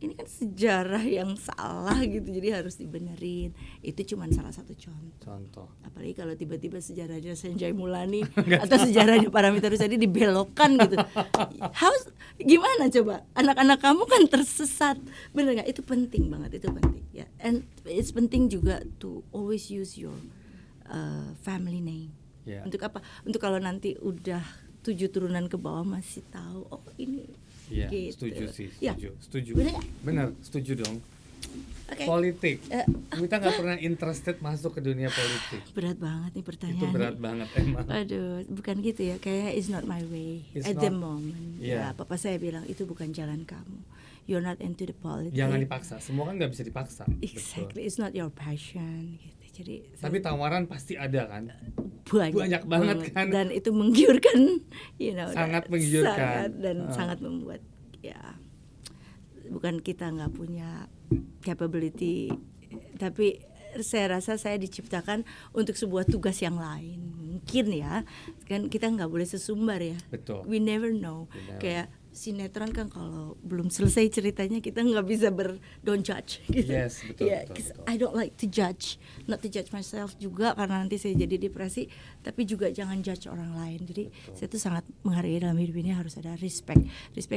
Ini kan sejarah yang salah gitu, jadi harus dibenerin. Itu cuma salah satu contoh. Apalagi kalau tiba-tiba sejarahnya Sanjay Mulani atau sejarahnya Paramita Rusady dibelokkan gitu. Gimana coba? Anak-anak kamu kan tersesat. Bener nggak? Itu penting banget, itu penting ya. And it's penting juga to always use your family name.
Yeah.
Untuk apa? Untuk kalau nanti udah 7 turunan ke bawah masih tahu oh ini.
Iya,
Gitu.
setuju sih,
Ya.
setuju.
Bener nggak?
Bener, setuju dong.
Oke.
Politik.
Eh,
Kita nggak pernah interested masuk ke dunia politik.
Berat banget nih pertanyaannya.
Itu berat banget emang.
Aduh, bukan gitu ya. Kayak it's not my way
It's
at the
not-
moment.
Yeah.
Ya, papa saya bilang itu bukan jalan kamu. You're not into the politics.
Jangan dipaksa. Semua kan nggak bisa dipaksa.
Exactly, it's not your passion gitu. Jadi
Tapi tawaran pasti ada kan.
banyak
banget kan.
dan itu menggiurkan,
Sangat menggiurkan.
sangat, dan
Ah.
sangat membuat ya bukan kita nggak punya capability, tapi saya rasa saya diciptakan untuk sebuah tugas yang lain mungkin ya, kan kita nggak boleh sesumbar ya.
Betul.
We never know.
We never.
Kayak sinetron kan kalau belum selesai ceritanya kita nggak bisa don't judge gitu.
Yes, betul,
Yeah,
betul,
'cause
betul.
I don't like to judge, not to judge myself juga karena nanti saya jadi depresi, tapi juga jangan judge orang lain. Jadi
Betul.
saya tuh sangat menghargai dalam hidup ini harus ada respect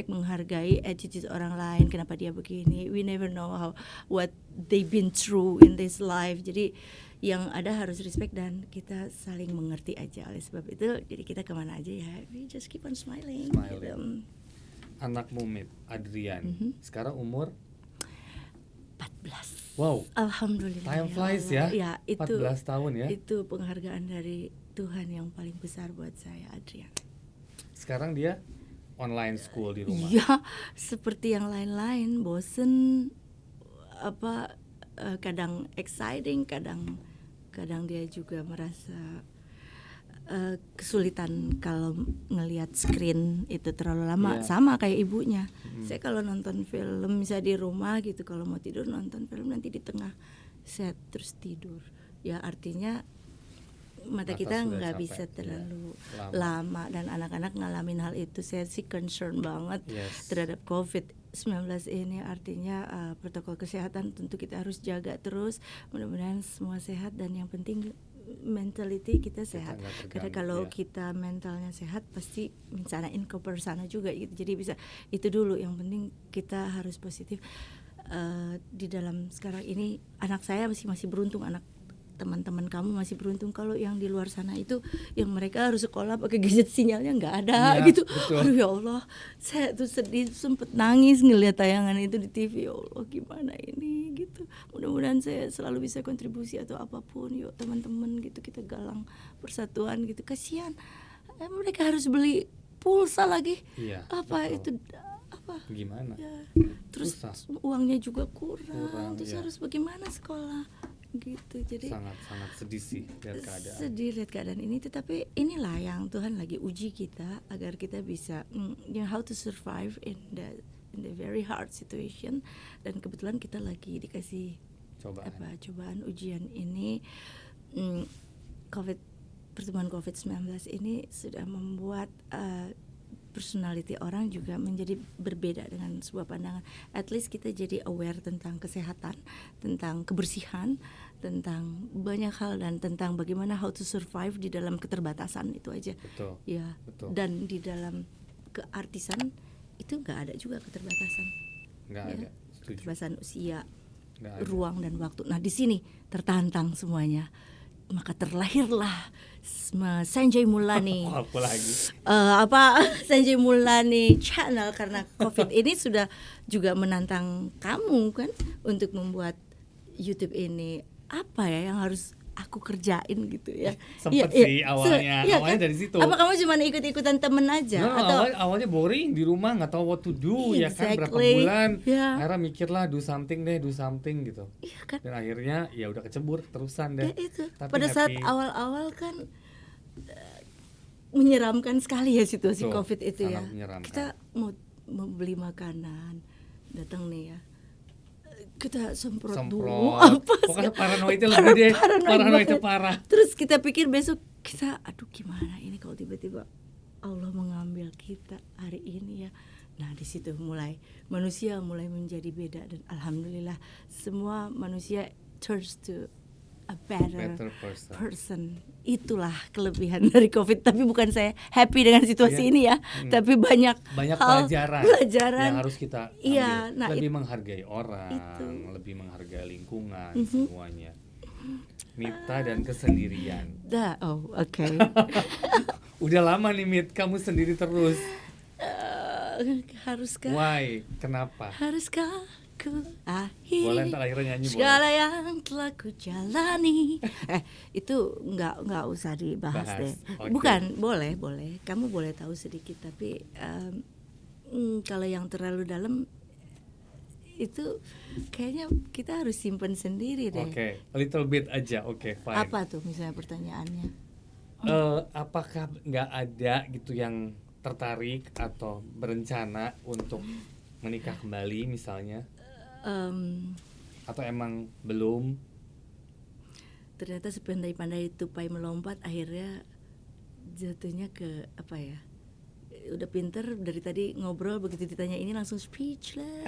menghargai attitude orang lain, kenapa dia begini. We never know what they've been through in this life. Jadi yang ada harus respect dan kita saling mengerti aja. Oleh sebab itu jadi kita kemana aja ya, we just keep on smiling.
Smiling. Anakmu Mit, Adrian, sekarang umur
14.
wow,
Alhamdulillah.
time
ya
flies
Allah.
ya.
Ya, itu
14 tahun ya.
Itu penghargaan dari Tuhan yang paling besar buat saya, Adrian.
Sekarang dia online school di rumah.
Iya, seperti yang lain-lain, bosen kadang exciting, kadang dia juga merasa kesulitan kalau ngelihat screen itu terlalu lama.
Iya.
Sama kayak ibunya. Saya kalau nonton film misalnya di rumah gitu, kalau mau tidur nonton film nanti di tengah set terus tidur. Ya artinya mata
Mata
kita
sudah
nggak
capek,
bisa
iya.
terlalu
Lama.
lama dan anak-anak ngalamin hal itu. Saya sih concern banget
Yes.
terhadap COVID-19 ini. Artinya protokol kesehatan tentu kita harus jaga terus. Mudah-mudahan semua sehat dan yang penting mentality kita sehat.
nggak terganggu,
Karena kalau
ya.
kita mentalnya sehat pasti minsanain ke persana juga gitu. Jadi bisa itu dulu yang penting kita harus positif. Di dalam sekarang ini anak saya masih beruntung, anak teman-teman kamu masih beruntung. Kalau yang di luar sana itu yang mereka harus sekolah pakai gadget sinyalnya nggak ada
Iya,
gitu.
betul.
Aduh ya Allah, saya tuh sedih, sempet nangis ngelihat tayangan itu di TV. Ya Allah gimana ini gitu. Mudah-mudahan saya selalu bisa kontribusi atau apapun. Yuk teman-teman gitu kita galang persatuan gitu. Kasihan mereka harus beli pulsa lagi.
Iya,
Apa
betul.
itu apa?
Gimana?
Ya, terus
Susah.
uangnya juga kurang,
Kurang,
terus
ya.
harus bagaimana sekolah gitu. Jadi
Sangat sedih sih lihat keadaan.
sedih lihat keadaan ini, tetapi inilah yang Tuhan lagi uji kita agar kita bisa how to survive in the very hard situation. Dan kebetulan kita lagi dikasih cobaan ujian ini. Pertemuan COVID-19 ini sudah membuat personality orang juga menjadi berbeda dengan sebuah pandangan. At least kita jadi aware tentang kesehatan, tentang kebersihan, tentang banyak hal dan tentang bagaimana how to survive di dalam keterbatasan itu aja.
Betul.
Ya.
Betul.
Dan di dalam keartisan itu nggak ada juga keterbatasan.
Nggak
Ya.
ada. Setuju.
Keterbatasan usia,
Nggak ada.
ruang dan waktu. Nah di sini tertantang semuanya. Maka terlahirlah Sanjay Mulani.
Apa lagi?
Sanjay Mulani channel, karena COVID ini sudah juga menantang kamu kan untuk membuat YouTube ini. Apa ya yang harus aku kerjain gitu ya?
Sempet sih awalnya. Awalnya dari situ.
Apa kamu cuma ikut-ikutan temen aja?
No,
atau
awalnya boring di rumah, nggak tahu what to do ya kan, berapa
Exactly.
bulan.
Ya.
Akhirnya mikirlah do something gitu.
iya kan?
Dan akhirnya ya udah kecebur terusan deh.
Ya itu.
Tapi
Pada saat
happy.
awal-awal kan menyeramkan sekali ya situasi
Betul,
COVID itu ya.
sangat menyeramkan.
Kita mau beli makanan, datang nih ya. Kita semprot dulu
Pokoknya paranoidnya lebih deh. Paranoidnya
banget.
parah.
Terus kita pikir besok kita aduh gimana ini kalau tiba-tiba Allah mengambil kita hari ini ya. Nah di situ manusia mulai menjadi beda dan alhamdulillah semua manusia turns to a better person. Itulah kelebihan dari COVID. Tapi bukan saya happy dengan situasi
Iya.
ini ya. Tapi banyak hal,
pelajaran yang harus kita ambil.
Iya, nah
lebih menghargai orang,
itu.
lebih menghargai lingkungan, semuanya. Mita dan kesendirian.
Oke.
Udah lama nih Mit, kamu sendiri terus.
Haruskah?
Why? Kenapa?
Haruskah ku
Boleh
akhiri
ntar akhirnya nyanyi boleh.
segala yang telah ku jalani? Itu nggak usah dibahas
Bahas,
deh.
oke.
Bukan, boleh. Kamu boleh tahu sedikit, tapi kalau yang terlalu dalam itu kayaknya kita harus simpen sendiri deh.
Oke, a little bit aja. Oke, fine.
Apa tuh misalnya pertanyaannya?
Apakah nggak ada gitu yang tertarik atau berencana untuk menikah kembali misalnya? Atau emang belum?
Ternyata sepandai-pandai tupai melompat akhirnya jatuhnya ke apa ya? Udah pinter dari tadi ngobrol, begitu ditanya ini langsung speechless.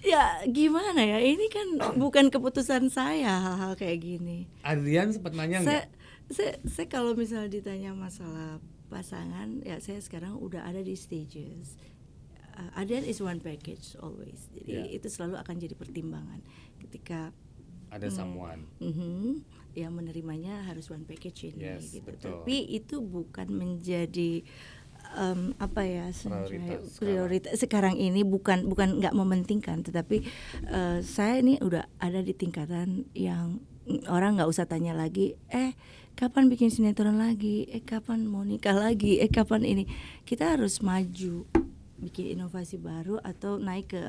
Ya gimana ya, ini kan bukan keputusan saya hal-hal kayak gini.
Adrian sempat nanya nggak?
Saya kalau misalnya ditanya masalah pasangan, ya saya sekarang udah ada di stages. Adrian is one package always, jadi itu selalu akan jadi pertimbangan ketika
Ada someone.
yang menerimanya harus one package ini,
Yes,
gitu.
betul.
Tapi itu bukan menjadi apa ya, prioritas sekarang ini, bukan nggak mementingkan, tetapi saya ini udah ada di tingkatan yang orang nggak usah tanya lagi, kapan bikin sinetron lagi, kapan mau nikah lagi, kapan ini. Kita harus maju, bikin inovasi baru atau naik ke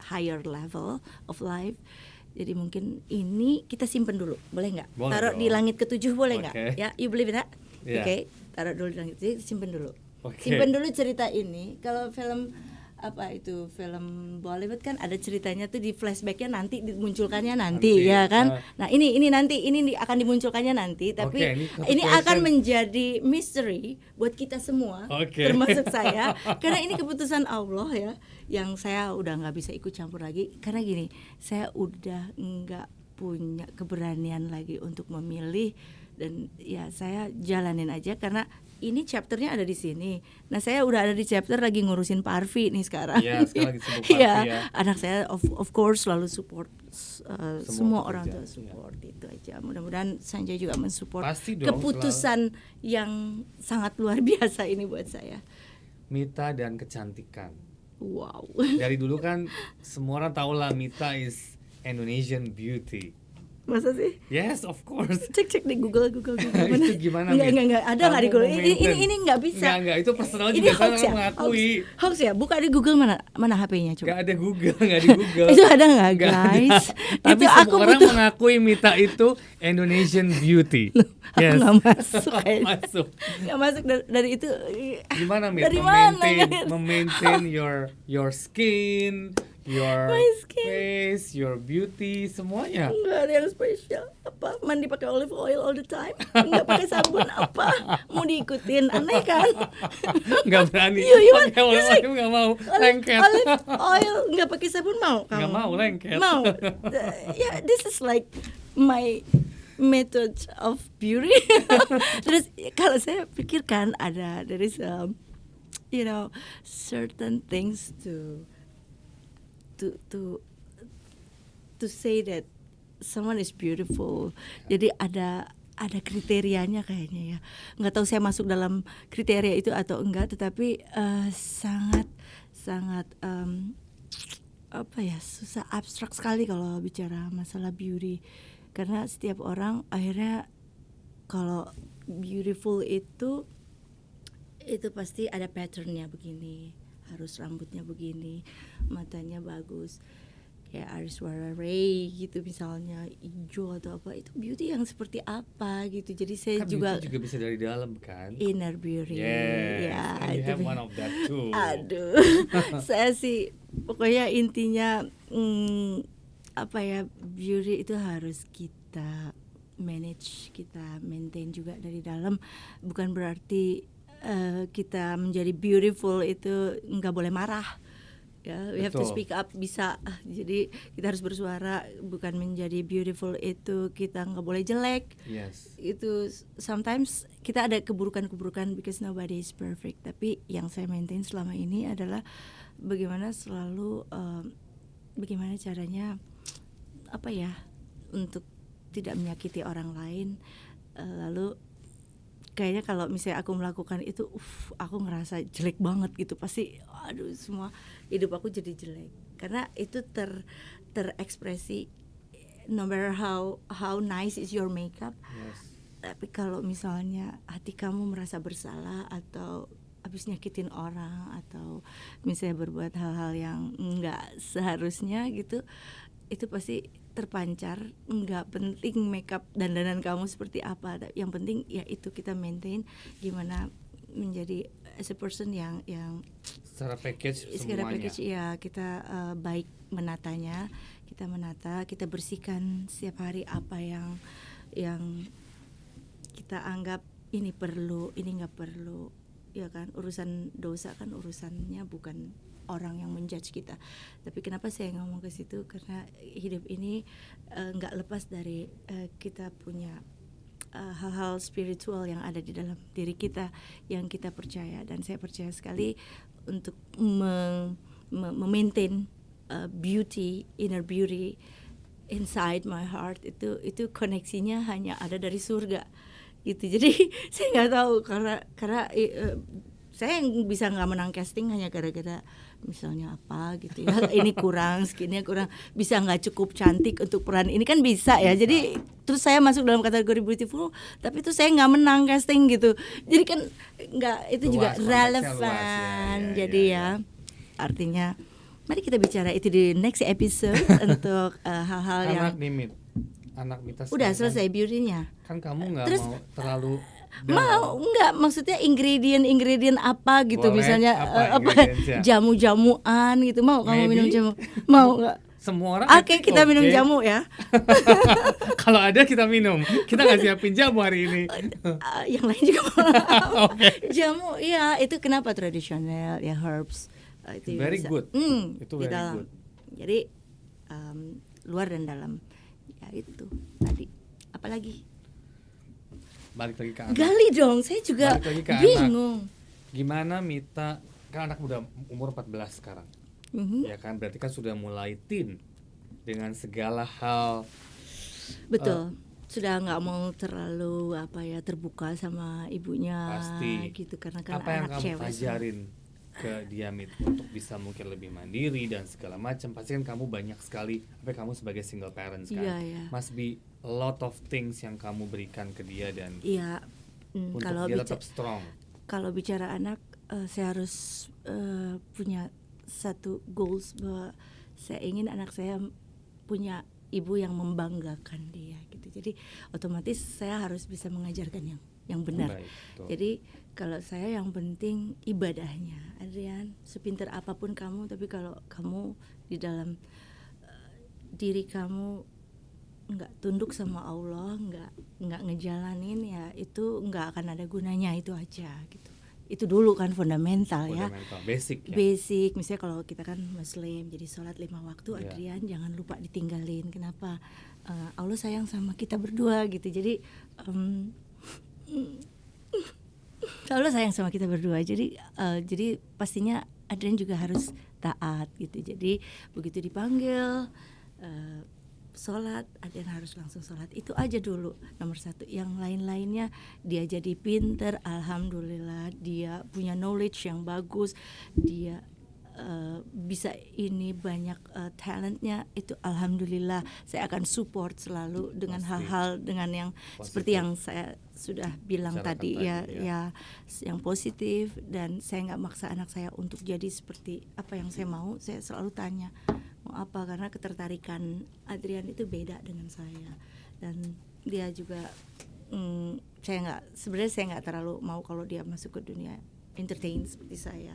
higher level of life. Jadi mungkin ini kita simpen dulu, boleh nggak?
Boleh
Taruh
dong.
di langit ketujuh, boleh nggak?
Oke.
Ya, you believe in that?
Yeah.
Oke, taruh dulu di langit ketujuh, simpen dulu.
Oke.
Simpen dulu cerita ini. Kalau film apa itu, film Bollywood kan ada ceritanya tuh, di flashbacknya nanti dimunculkannya nanti, ya kan? Nah ini nanti ini akan dimunculkannya nanti, tapi
Oke,
ini akan
question.
menjadi mystery buat kita semua,
Oke.
termasuk saya, karena ini keputusan Allah ya, yang saya udah nggak bisa ikut campur lagi. Karena gini, saya udah nggak punya keberanian lagi untuk memilih, dan ya saya jalanin aja karena ini chapternya ada di sini. Nah saya udah ada di chapter lagi ngurusin Parvi nih sekarang.
Iya, sekarang lagi sibuk Parvi
Iya,
ya.
anak saya of course selalu support, semua orang
pekerja,
tua support, itu aja. Mudah-mudahan Sanjay juga mensupport
Pasti dong,
keputusan yang sangat luar biasa ini buat saya.
Mita dan kecantikan.
Wow.
Dari dulu kan semua orang tahu lah Mita is Indonesian beauty.
Masa sih?
Yes, of course.
Cek di Google.
Itu gimana?
Enggak, ada nggak di
Kamu
Google?
mau
Ini nggak bisa.
Enggak, itu personal
Ini
juga
hoax
saya
ya?
mengakui.
Hoax ya? Buka di Google, mana HP-nya coba.
Enggak ada Google, enggak di Google.
Itu ada nggak,
Nggak ada.
guys?
Tapi
Itu
semua
aku
orang
butuh.
mengakui Mita itu Indonesian beauty.
Aku
Yes.
nggak masuk kayaknya.
Masuk.
Nggak masuk dari itu.
Gimana Mit?
Dari mana?
Memaintain your skin, your
My skin.
face, your beauty, semuanya.
Nggak ada yang spesial. Apa? Mandi pakai olive oil all the time? Nggak pakai sabun apa? Mau diikutin? Aneh kan?
Nggak berani.
You want-
Pakai
you
olive
like
oil nggak mau.
Olive
Lengket.
oil nggak pakai sabun mau kamu?
Nggak mau, lengket.
Mau. Ya, this is like my method of beauty. Terus kalau saya pikirkan there is certain things to say that someone is beautiful. Jadi ada kriterianya kayaknya ya. Nggak tahu saya masuk dalam kriteria itu atau enggak, tetapi sangat susah, abstrak sekali kalau bicara masalah beauty. Karena setiap orang akhirnya kalau beautiful itu pasti ada patternnya begini, harus rambutnya begini, matanya bagus, kayak Aishwarya Rai gitu misalnya, hijau atau apa, itu beauty yang seperti apa gitu. Jadi saya
Kan
juga
beauty juga bisa dari dalam kan.
inner beauty.
Yes,
Ya,
and you
itu
have one of that too.
Aduh, saya sih pokoknya intinya beauty itu harus kita manage, kita maintain juga dari dalam. Bukan berarti kita menjadi beautiful itu nggak boleh marah. Ya, we have to
Betul.
speak up, bisa. Jadi kita harus bersuara. Bukan menjadi beautiful itu kita nggak boleh jelek.
Yes.
Itu sometimes kita ada keburukan-keburukan because nobody is perfect. Tapi yang saya maintain selama ini adalah bagaimana selalu bagaimana caranya untuk tidak menyakiti orang lain. Lalu kayaknya kalau misalnya aku melakukan itu, aku ngerasa jelek banget gitu. Pasti, aduh, semua hidup aku jadi jelek. Karena itu terekspresi, no matter how nice is your makeup.
Yes.
Tapi kalau misalnya hati kamu merasa bersalah atau habis nyakitin orang atau misalnya berbuat hal-hal yang nggak seharusnya gitu, itu pasti terpancar. Nggak penting makeup dandanan kamu seperti apa, yang penting ya itu kita maintain gimana menjadi as a person yang
Secara package semuanya.
ya kita baik menatanya, kita bersihkan setiap hari apa yang kita anggap ini perlu, ini nggak perlu, ya kan. Urusan dosa kan urusannya bukan orang yang menjudge kita. Tapi kenapa saya ngomong ke situ, karena hidup ini nggak lepas dari kita punya hal-hal spiritual yang ada di dalam diri kita yang kita percaya. Dan saya percaya sekali untuk memaintain beauty, inner beauty inside my heart, itu koneksinya hanya ada dari surga gitu. Jadi saya nggak tahu, karena saya bisa nggak menang casting hanya gara-gara misalnya apa gitu ya, ini kurang, skinnya kurang, bisa nggak cukup cantik untuk peran ini, kan bisa ya. Jadi terus saya masuk dalam kategori beautiful, tapi itu saya nggak menang casting gitu. Jadi kan nggak, itu
Luas,
juga
relevan.
Jadi ya artinya mari kita bicara itu di next episode untuk hal-hal yang
anak Mita
udah selesai beauty-nya.
Kan kamu nggak
Terus,
mau terlalu
enggak, maksudnya ingredient apa gitu.
Boleh,
misalnya
apa
jamu-jamuan gitu, mau kamu
Maybe.
minum jamu, mau nggak?
semua orang
Oke, kita minum jamu ya.
Kalau ada kita minum, kita nggak siapin jamu hari ini.
Yang lain juga mau.
Oke.
Jamu, ya itu kenapa tradisional ya, herbs itu
Very
bisa.
good. Itu
Di
very
dalam.
good.
Jadi luar dan dalam, ya itu tadi. Apalagi?
Balik lagi ke anak.
Gali dong, saya juga
Balik lagi ke
bingung.
Gimana Mita, kan anak udah umur 14 sekarang. Ya kan, berarti kan sudah mulai teen dengan segala hal.
Betul. Sudah nggak mau terlalu terbuka sama ibunya.
Pasti.
Gitu, karena kan
Apa yang
anak
kamu
cewek.
pelajarin ke dia Mit, untuk bisa mungkin lebih mandiri dan segala macam? Pasti kan kamu banyak sekali, kamu sebagai single parents kan,
Iya.
must be a lot of things yang kamu berikan ke dia dan
Iya.
untuk
Kalau
dia tetap strong.
Kalau bicara anak, saya harus punya satu goals, bahwa saya ingin anak saya punya ibu yang membanggakan dia gitu. Jadi otomatis saya harus bisa mengajarkan yang benar.
Baik, betul.
Jadi kalau saya yang penting ibadahnya, Adrian, sepintar apapun kamu, tapi kalau kamu di dalam diri kamu nggak tunduk sama Allah, nggak ngejalanin, ya itu nggak akan ada gunanya, itu aja gitu. Itu dulu kan fundamental ya.
Basic ya.
Basic, misalnya kalau kita kan Muslim, jadi sholat 5 waktu,
Iya.
Adrian jangan lupa ditinggalin. Kenapa? Allah sayang sama kita berdua gitu. Jadi Allah sayang sama kita berdua. Jadi pastinya Adrian juga harus taat gitu. Jadi begitu dipanggil sholat, Adrian harus langsung sholat. Itu aja dulu nomor satu. Yang lain-lainnya dia jadi pinter, alhamdulillah. Dia punya knowledge yang bagus, dia bisa ini banyak talentnya, itu alhamdulillah. Saya akan support selalu dengan hal-hal dengan yang positif, seperti yang saya sudah bilang tadi ya, yang positif. Dan saya nggak maksa anak saya untuk jadi seperti apa yang saya mau. Saya selalu tanya mau apa, karena ketertarikan Adrian itu beda dengan saya. Dan dia juga sebenarnya saya nggak terlalu mau kalau dia masuk ke dunia entertain seperti saya.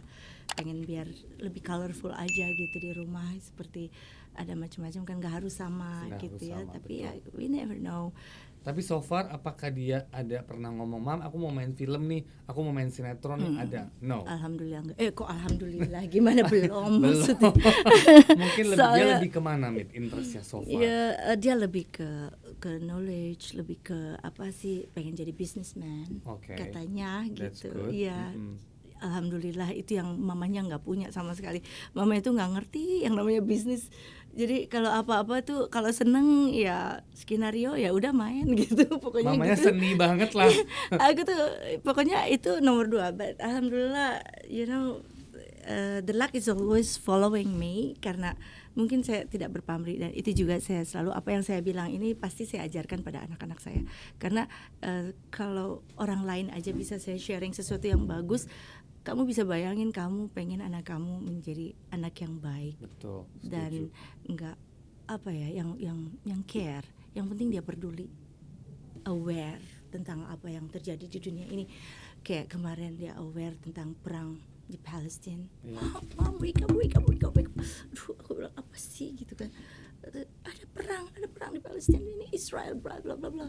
Pengen biar lebih colorful aja gitu di rumah, seperti ada macam-macam kan, nggak harus sama gitu ya. Tapi betul. Ya we never know.
Tapi so far apakah dia ada pernah ngomong, Mam aku mau main film nih, aku mau main sinetron nih, ada? No.
Alhamdulillah enggak. Kok alhamdulillah gimana belum?
Maksudnya mungkin dia lebih kemana Mit interestnya so far?
Ya dia lebih ke knowledge, lebih ke apa sih, pengen jadi businessman katanya gitu. Iya. Alhamdulillah itu yang mamanya nggak punya sama sekali. Mama itu nggak ngerti yang namanya bisnis. Jadi kalau apa-apa tuh kalau seneng ya skenario ya udah main gitu pokoknya
Mamanya
gitu.
seni banget lah.
Aku tuh pokoknya itu nomor 2. But alhamdulillah the luck is always following me karena mungkin saya tidak berpamrih dan itu juga saya selalu apa yang saya bilang ini pasti saya ajarkan pada anak-anak saya karena kalau orang lain aja bisa saya sharing sesuatu yang bagus, kamu bisa bayangin kamu pengen anak kamu menjadi anak yang baik.
Betul.
Dan
Setuju.
enggak apa ya yang care, yang penting dia peduli, aware tentang apa yang terjadi di dunia ini. Kayak kemarin dia aware tentang perang di Palestina.
Iya.
Mom, wake up. Aduh, aku bilang apa sih gitu kan. Ada perang di Palestina ini Israel bla bla bla bla.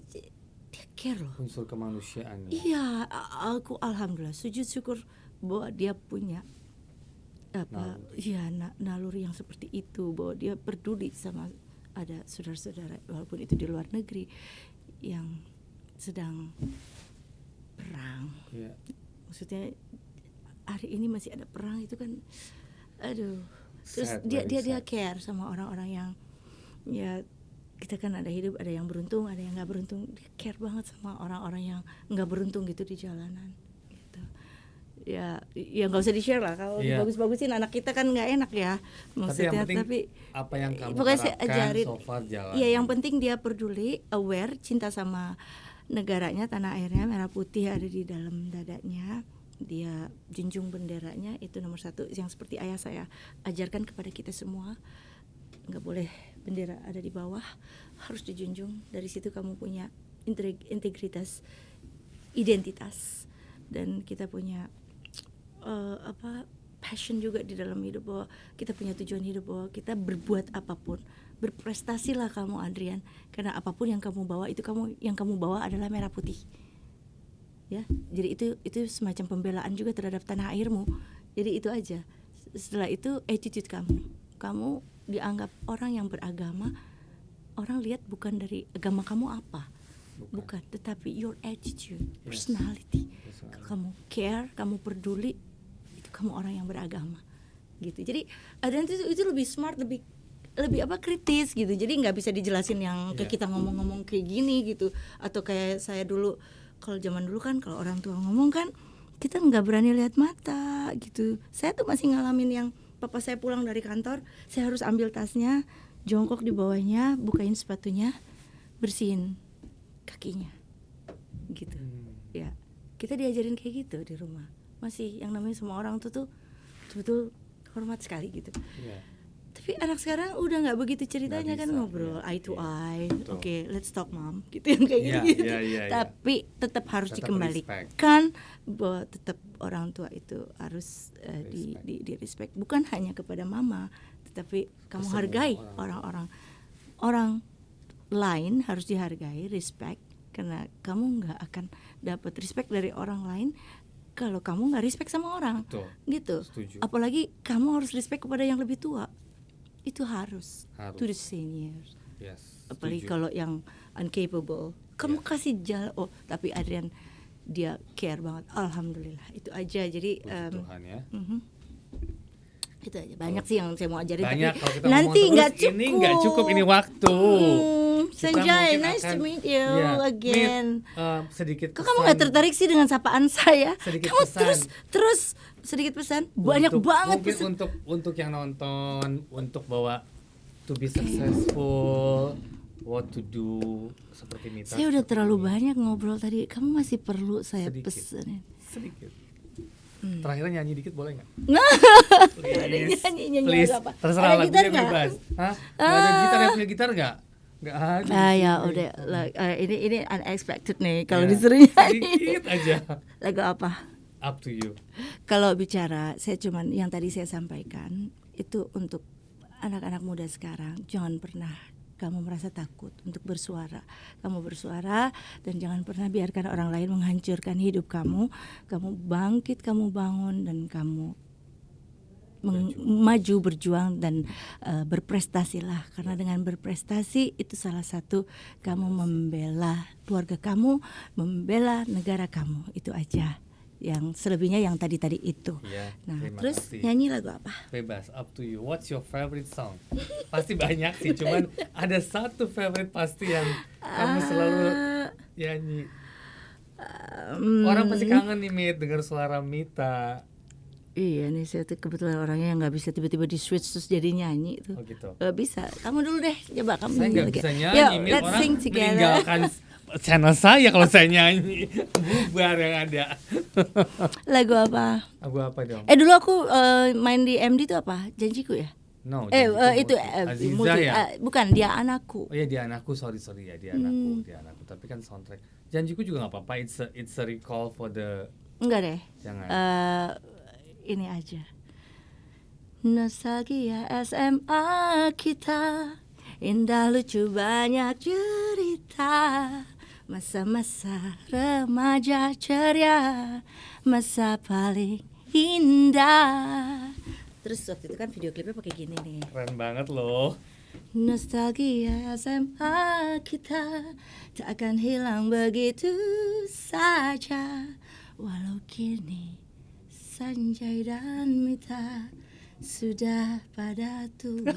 Dia care loh.
Unsur kemanusiaannya.
Iya, aku alhamdulillah sujud syukur bahwa dia punya apa naluri yang seperti itu, bahwa dia peduli sama ada saudara-saudara walaupun itu di luar negeri yang sedang perang.
Iya.
Maksudnya hari ini masih ada perang itu kan, aduh. Terus
Sad,
dia
very sad.
care sama orang-orang yang ya kita kan ada hidup, ada yang beruntung, ada yang nggak beruntung. Dia care banget sama orang-orang yang nggak beruntung gitu di jalanan. Gitu. Ya nggak usah di share lah. Kalau
Iya.
dibagus-bagusin anak kita kan nggak enak ya. Maksudnya,
Tapi yang penting apa yang kamu
pokoknya saya
harapkan
ajarin.
so far jalan.
Iya, yang penting dia peduli, aware, cinta sama negaranya, tanah airnya, merah putih ada di dalam dadanya. Dia junjung benderanya, itu nomor 1 yang seperti ayah saya ajarkan kepada kita semua. Nggak boleh bendera ada di bawah, harus dijunjung. Dari situ kamu punya integritas, identitas, dan kita punya passion juga di dalam hidup, bahwa kita punya tujuan hidup, bahwa kita berbuat apapun, berprestasilah kamu Adrian, karena apapun yang kamu bawa itu yang kamu bawa adalah merah putih. Ya, jadi itu semacam pembelaan juga terhadap tanah airmu. Jadi itu aja. Setelah itu attitude kamu dianggap orang yang beragama, orang lihat bukan dari agama kamu apa, bukan, tetapi your attitude, personality. Kalau kamu care, kamu peduli, itu kamu orang yang beragama, gitu. Jadi Adrian itu lebih smart, lebih kritis gitu. Jadi nggak bisa dijelasin yang kayak kita ngomong-ngomong kayak gini gitu, atau kayak saya dulu. Kalau zaman dulu kan kalau orang tua ngomong kan kita nggak berani lihat mata gitu. Saya tuh masih ngalamin yang papa saya pulang dari kantor, saya harus ambil tasnya, jongkok di bawahnya, bukain sepatunya, bersihin kakinya gitu. Ya, kita diajarin kayak gitu di rumah. Masih yang namanya semua orang tuh betul hormat sekali gitu. Tapi anak sekarang udah nggak begitu ceritanya, kan ngobrol eye to eye. Oke, let's talk mom, gitu yang kayak gitu. Tapi tetap harus dikembalikan bahwa tetap orang tua itu harus di respect, bukan hanya kepada mama, tetapi kamu hargai orang lain, harus dihargai, respect, karena kamu nggak akan dapat respect dari orang lain kalau kamu nggak respect sama orang. Gitu.
Setuju.
Apalagi kamu harus respect kepada yang lebih tua. Itu harus. To the seniors. Apalagi kalau yang incapable, kamu kasih jalan. Oh, tapi Adrian dia care banget. Alhamdulillah. Itu aja. Jadi
Tuhan ya.
Itu aja. Banyak sih yang saya mau ajarin.
Banyak,
tapi
kalau kita
nanti nggak cukup.
Ini nggak cukup, ini waktu.
Sanjay, nice to meet you again.
Sedikit
Kok kamu nggak tertarik sih dengan sapaan saya?
Sedikit
kamu
pesan.
terus sedikit pesan. Banyak banget
mungkin
pesan.
untuk yang nonton, untuk bawa to be successful, what to do, seperti Mita.
Saya udah terlalu banyak ngobrol tadi. Kamu masih perlu saya pesenin?
Sedikit. Terakhirnya nyanyi dikit boleh nggak?
Nyanyi apa?
Terserah,
ada gitar
lagunya bebas. Hah? Nggak ada gitar, yang punya gitar nggak? Nggak ada.
Ya udah, ini unexpected nih kalau disuruh nyanyi.
Sedikit aja.
Lagu apa?
Up to you.
Kalau bicara, saya cuman yang tadi saya sampaikan itu untuk anak-anak muda sekarang. Jangan pernah kamu merasa takut untuk bersuara. Kamu bersuara dan jangan pernah biarkan orang lain menghancurkan hidup kamu. Kamu bangkit, kamu bangun, dan kamu maju, berjuang, dan berprestasilah. Karena dengan berprestasi itu salah satu kamu membela keluarga kamu, membela negara kamu. Itu aja. yang selebihnya yang tadi itu.
Iya,
Nah,
terima
terus
kasih.
nyanyi lagu apa?
Bebas, up to you. What's your favorite song? Pasti banyak sih, cuman ada satu favorite pasti yang kamu selalu nyanyi. Orang pasti kangen nih Mit dengar suara Mita.
Iya nih, saya tuh kebetulan orangnya yang nggak bisa tiba-tiba di switch terus jadi nyanyi tuh.
Oh gitu.
Bisa. Kamu dulu deh, coba kamu
Saya
nyanyi
nggak
lagi.
bisa nyanyi,
Yuk,
Mit.
let's
Orang
sing together.
meninggalkan channel saya kalau saya nyanyi. Bubar yang ada.
Lagu apa?
Lagu apa dong?
Dulu aku main di MD itu apa? Janjiku ya?
No.
Itu
Aziza
multi,
ya?
bukan Dia Anakku.
Oh iya, Dia Anakku, sorry ya, Dia Anakku. Tapi kan soundtrack. Janjiku juga nggak apa-apa. It's a recall for the.
Enggak deh.
Jangan.
Ini aja. Nostalgia SMA kita, indah lucu banyak cerita, masa-masa remaja ceria, masa paling indah. Terus waktu itu kan video klipnya pakai gini nih.
Keren banget loh.
Nostalgia SMA kita tak akan hilang begitu saja, walau kini Sanjay dan Mita sudah pada tua.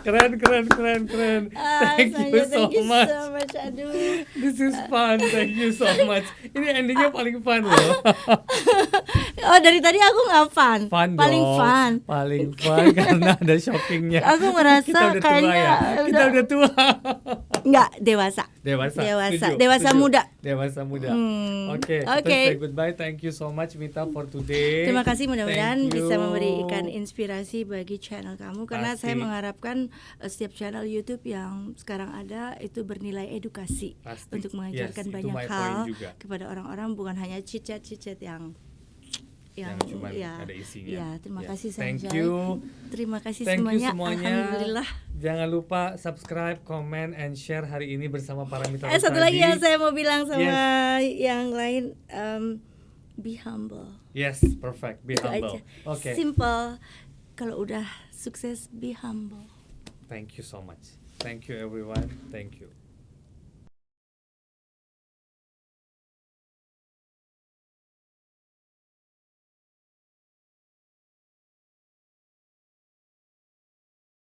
Keren. Thank you so much.
Aduh.
This is fun. Thank you so much. Ini endingnya paling fun loh.
Oh, dari tadi aku nggak fun. Paling
dong.
fun.
Paling fun karena ada shockingnya.
Aku merasa
kita udah tua
kayaknya
ya. Kita udah tua.
Nggak dewasa. Dewasa muda.
Dewasa muda. Oke.
Oke.
Kita say goodbye. Thank you so much Mita for today.
Terima kasih, mudah-mudahan
Thank you.
bisa memberikan inspirasi bagi channel kamu, karena
Pasti.
saya mengharapkan setiap channel YouTube yang sekarang ada itu bernilai edukasi.
Pasti.
Untuk mengajarkan
Yes, itu
banyak
my point
hal
juga.
kepada orang-orang, bukan hanya chit-chat yang
cuman
ya,
ada isinya.
ya, terima
Ya.
kasih
Thank
Sanjay.
you.
Terima kasih
Thank you
semuanya.
semuanya.
Alhamdulillah.
Jangan lupa subscribe, comment, and share hari ini bersama para mitra.
Satu lagi yang saya mau bilang sama yang lain, be humble.
Yes, perfect. Be
Itu
humble.
aja.
Okay.
Simple. Kalau udah sukses, be humble.
Thank you so much. Thank you everyone. Thank you.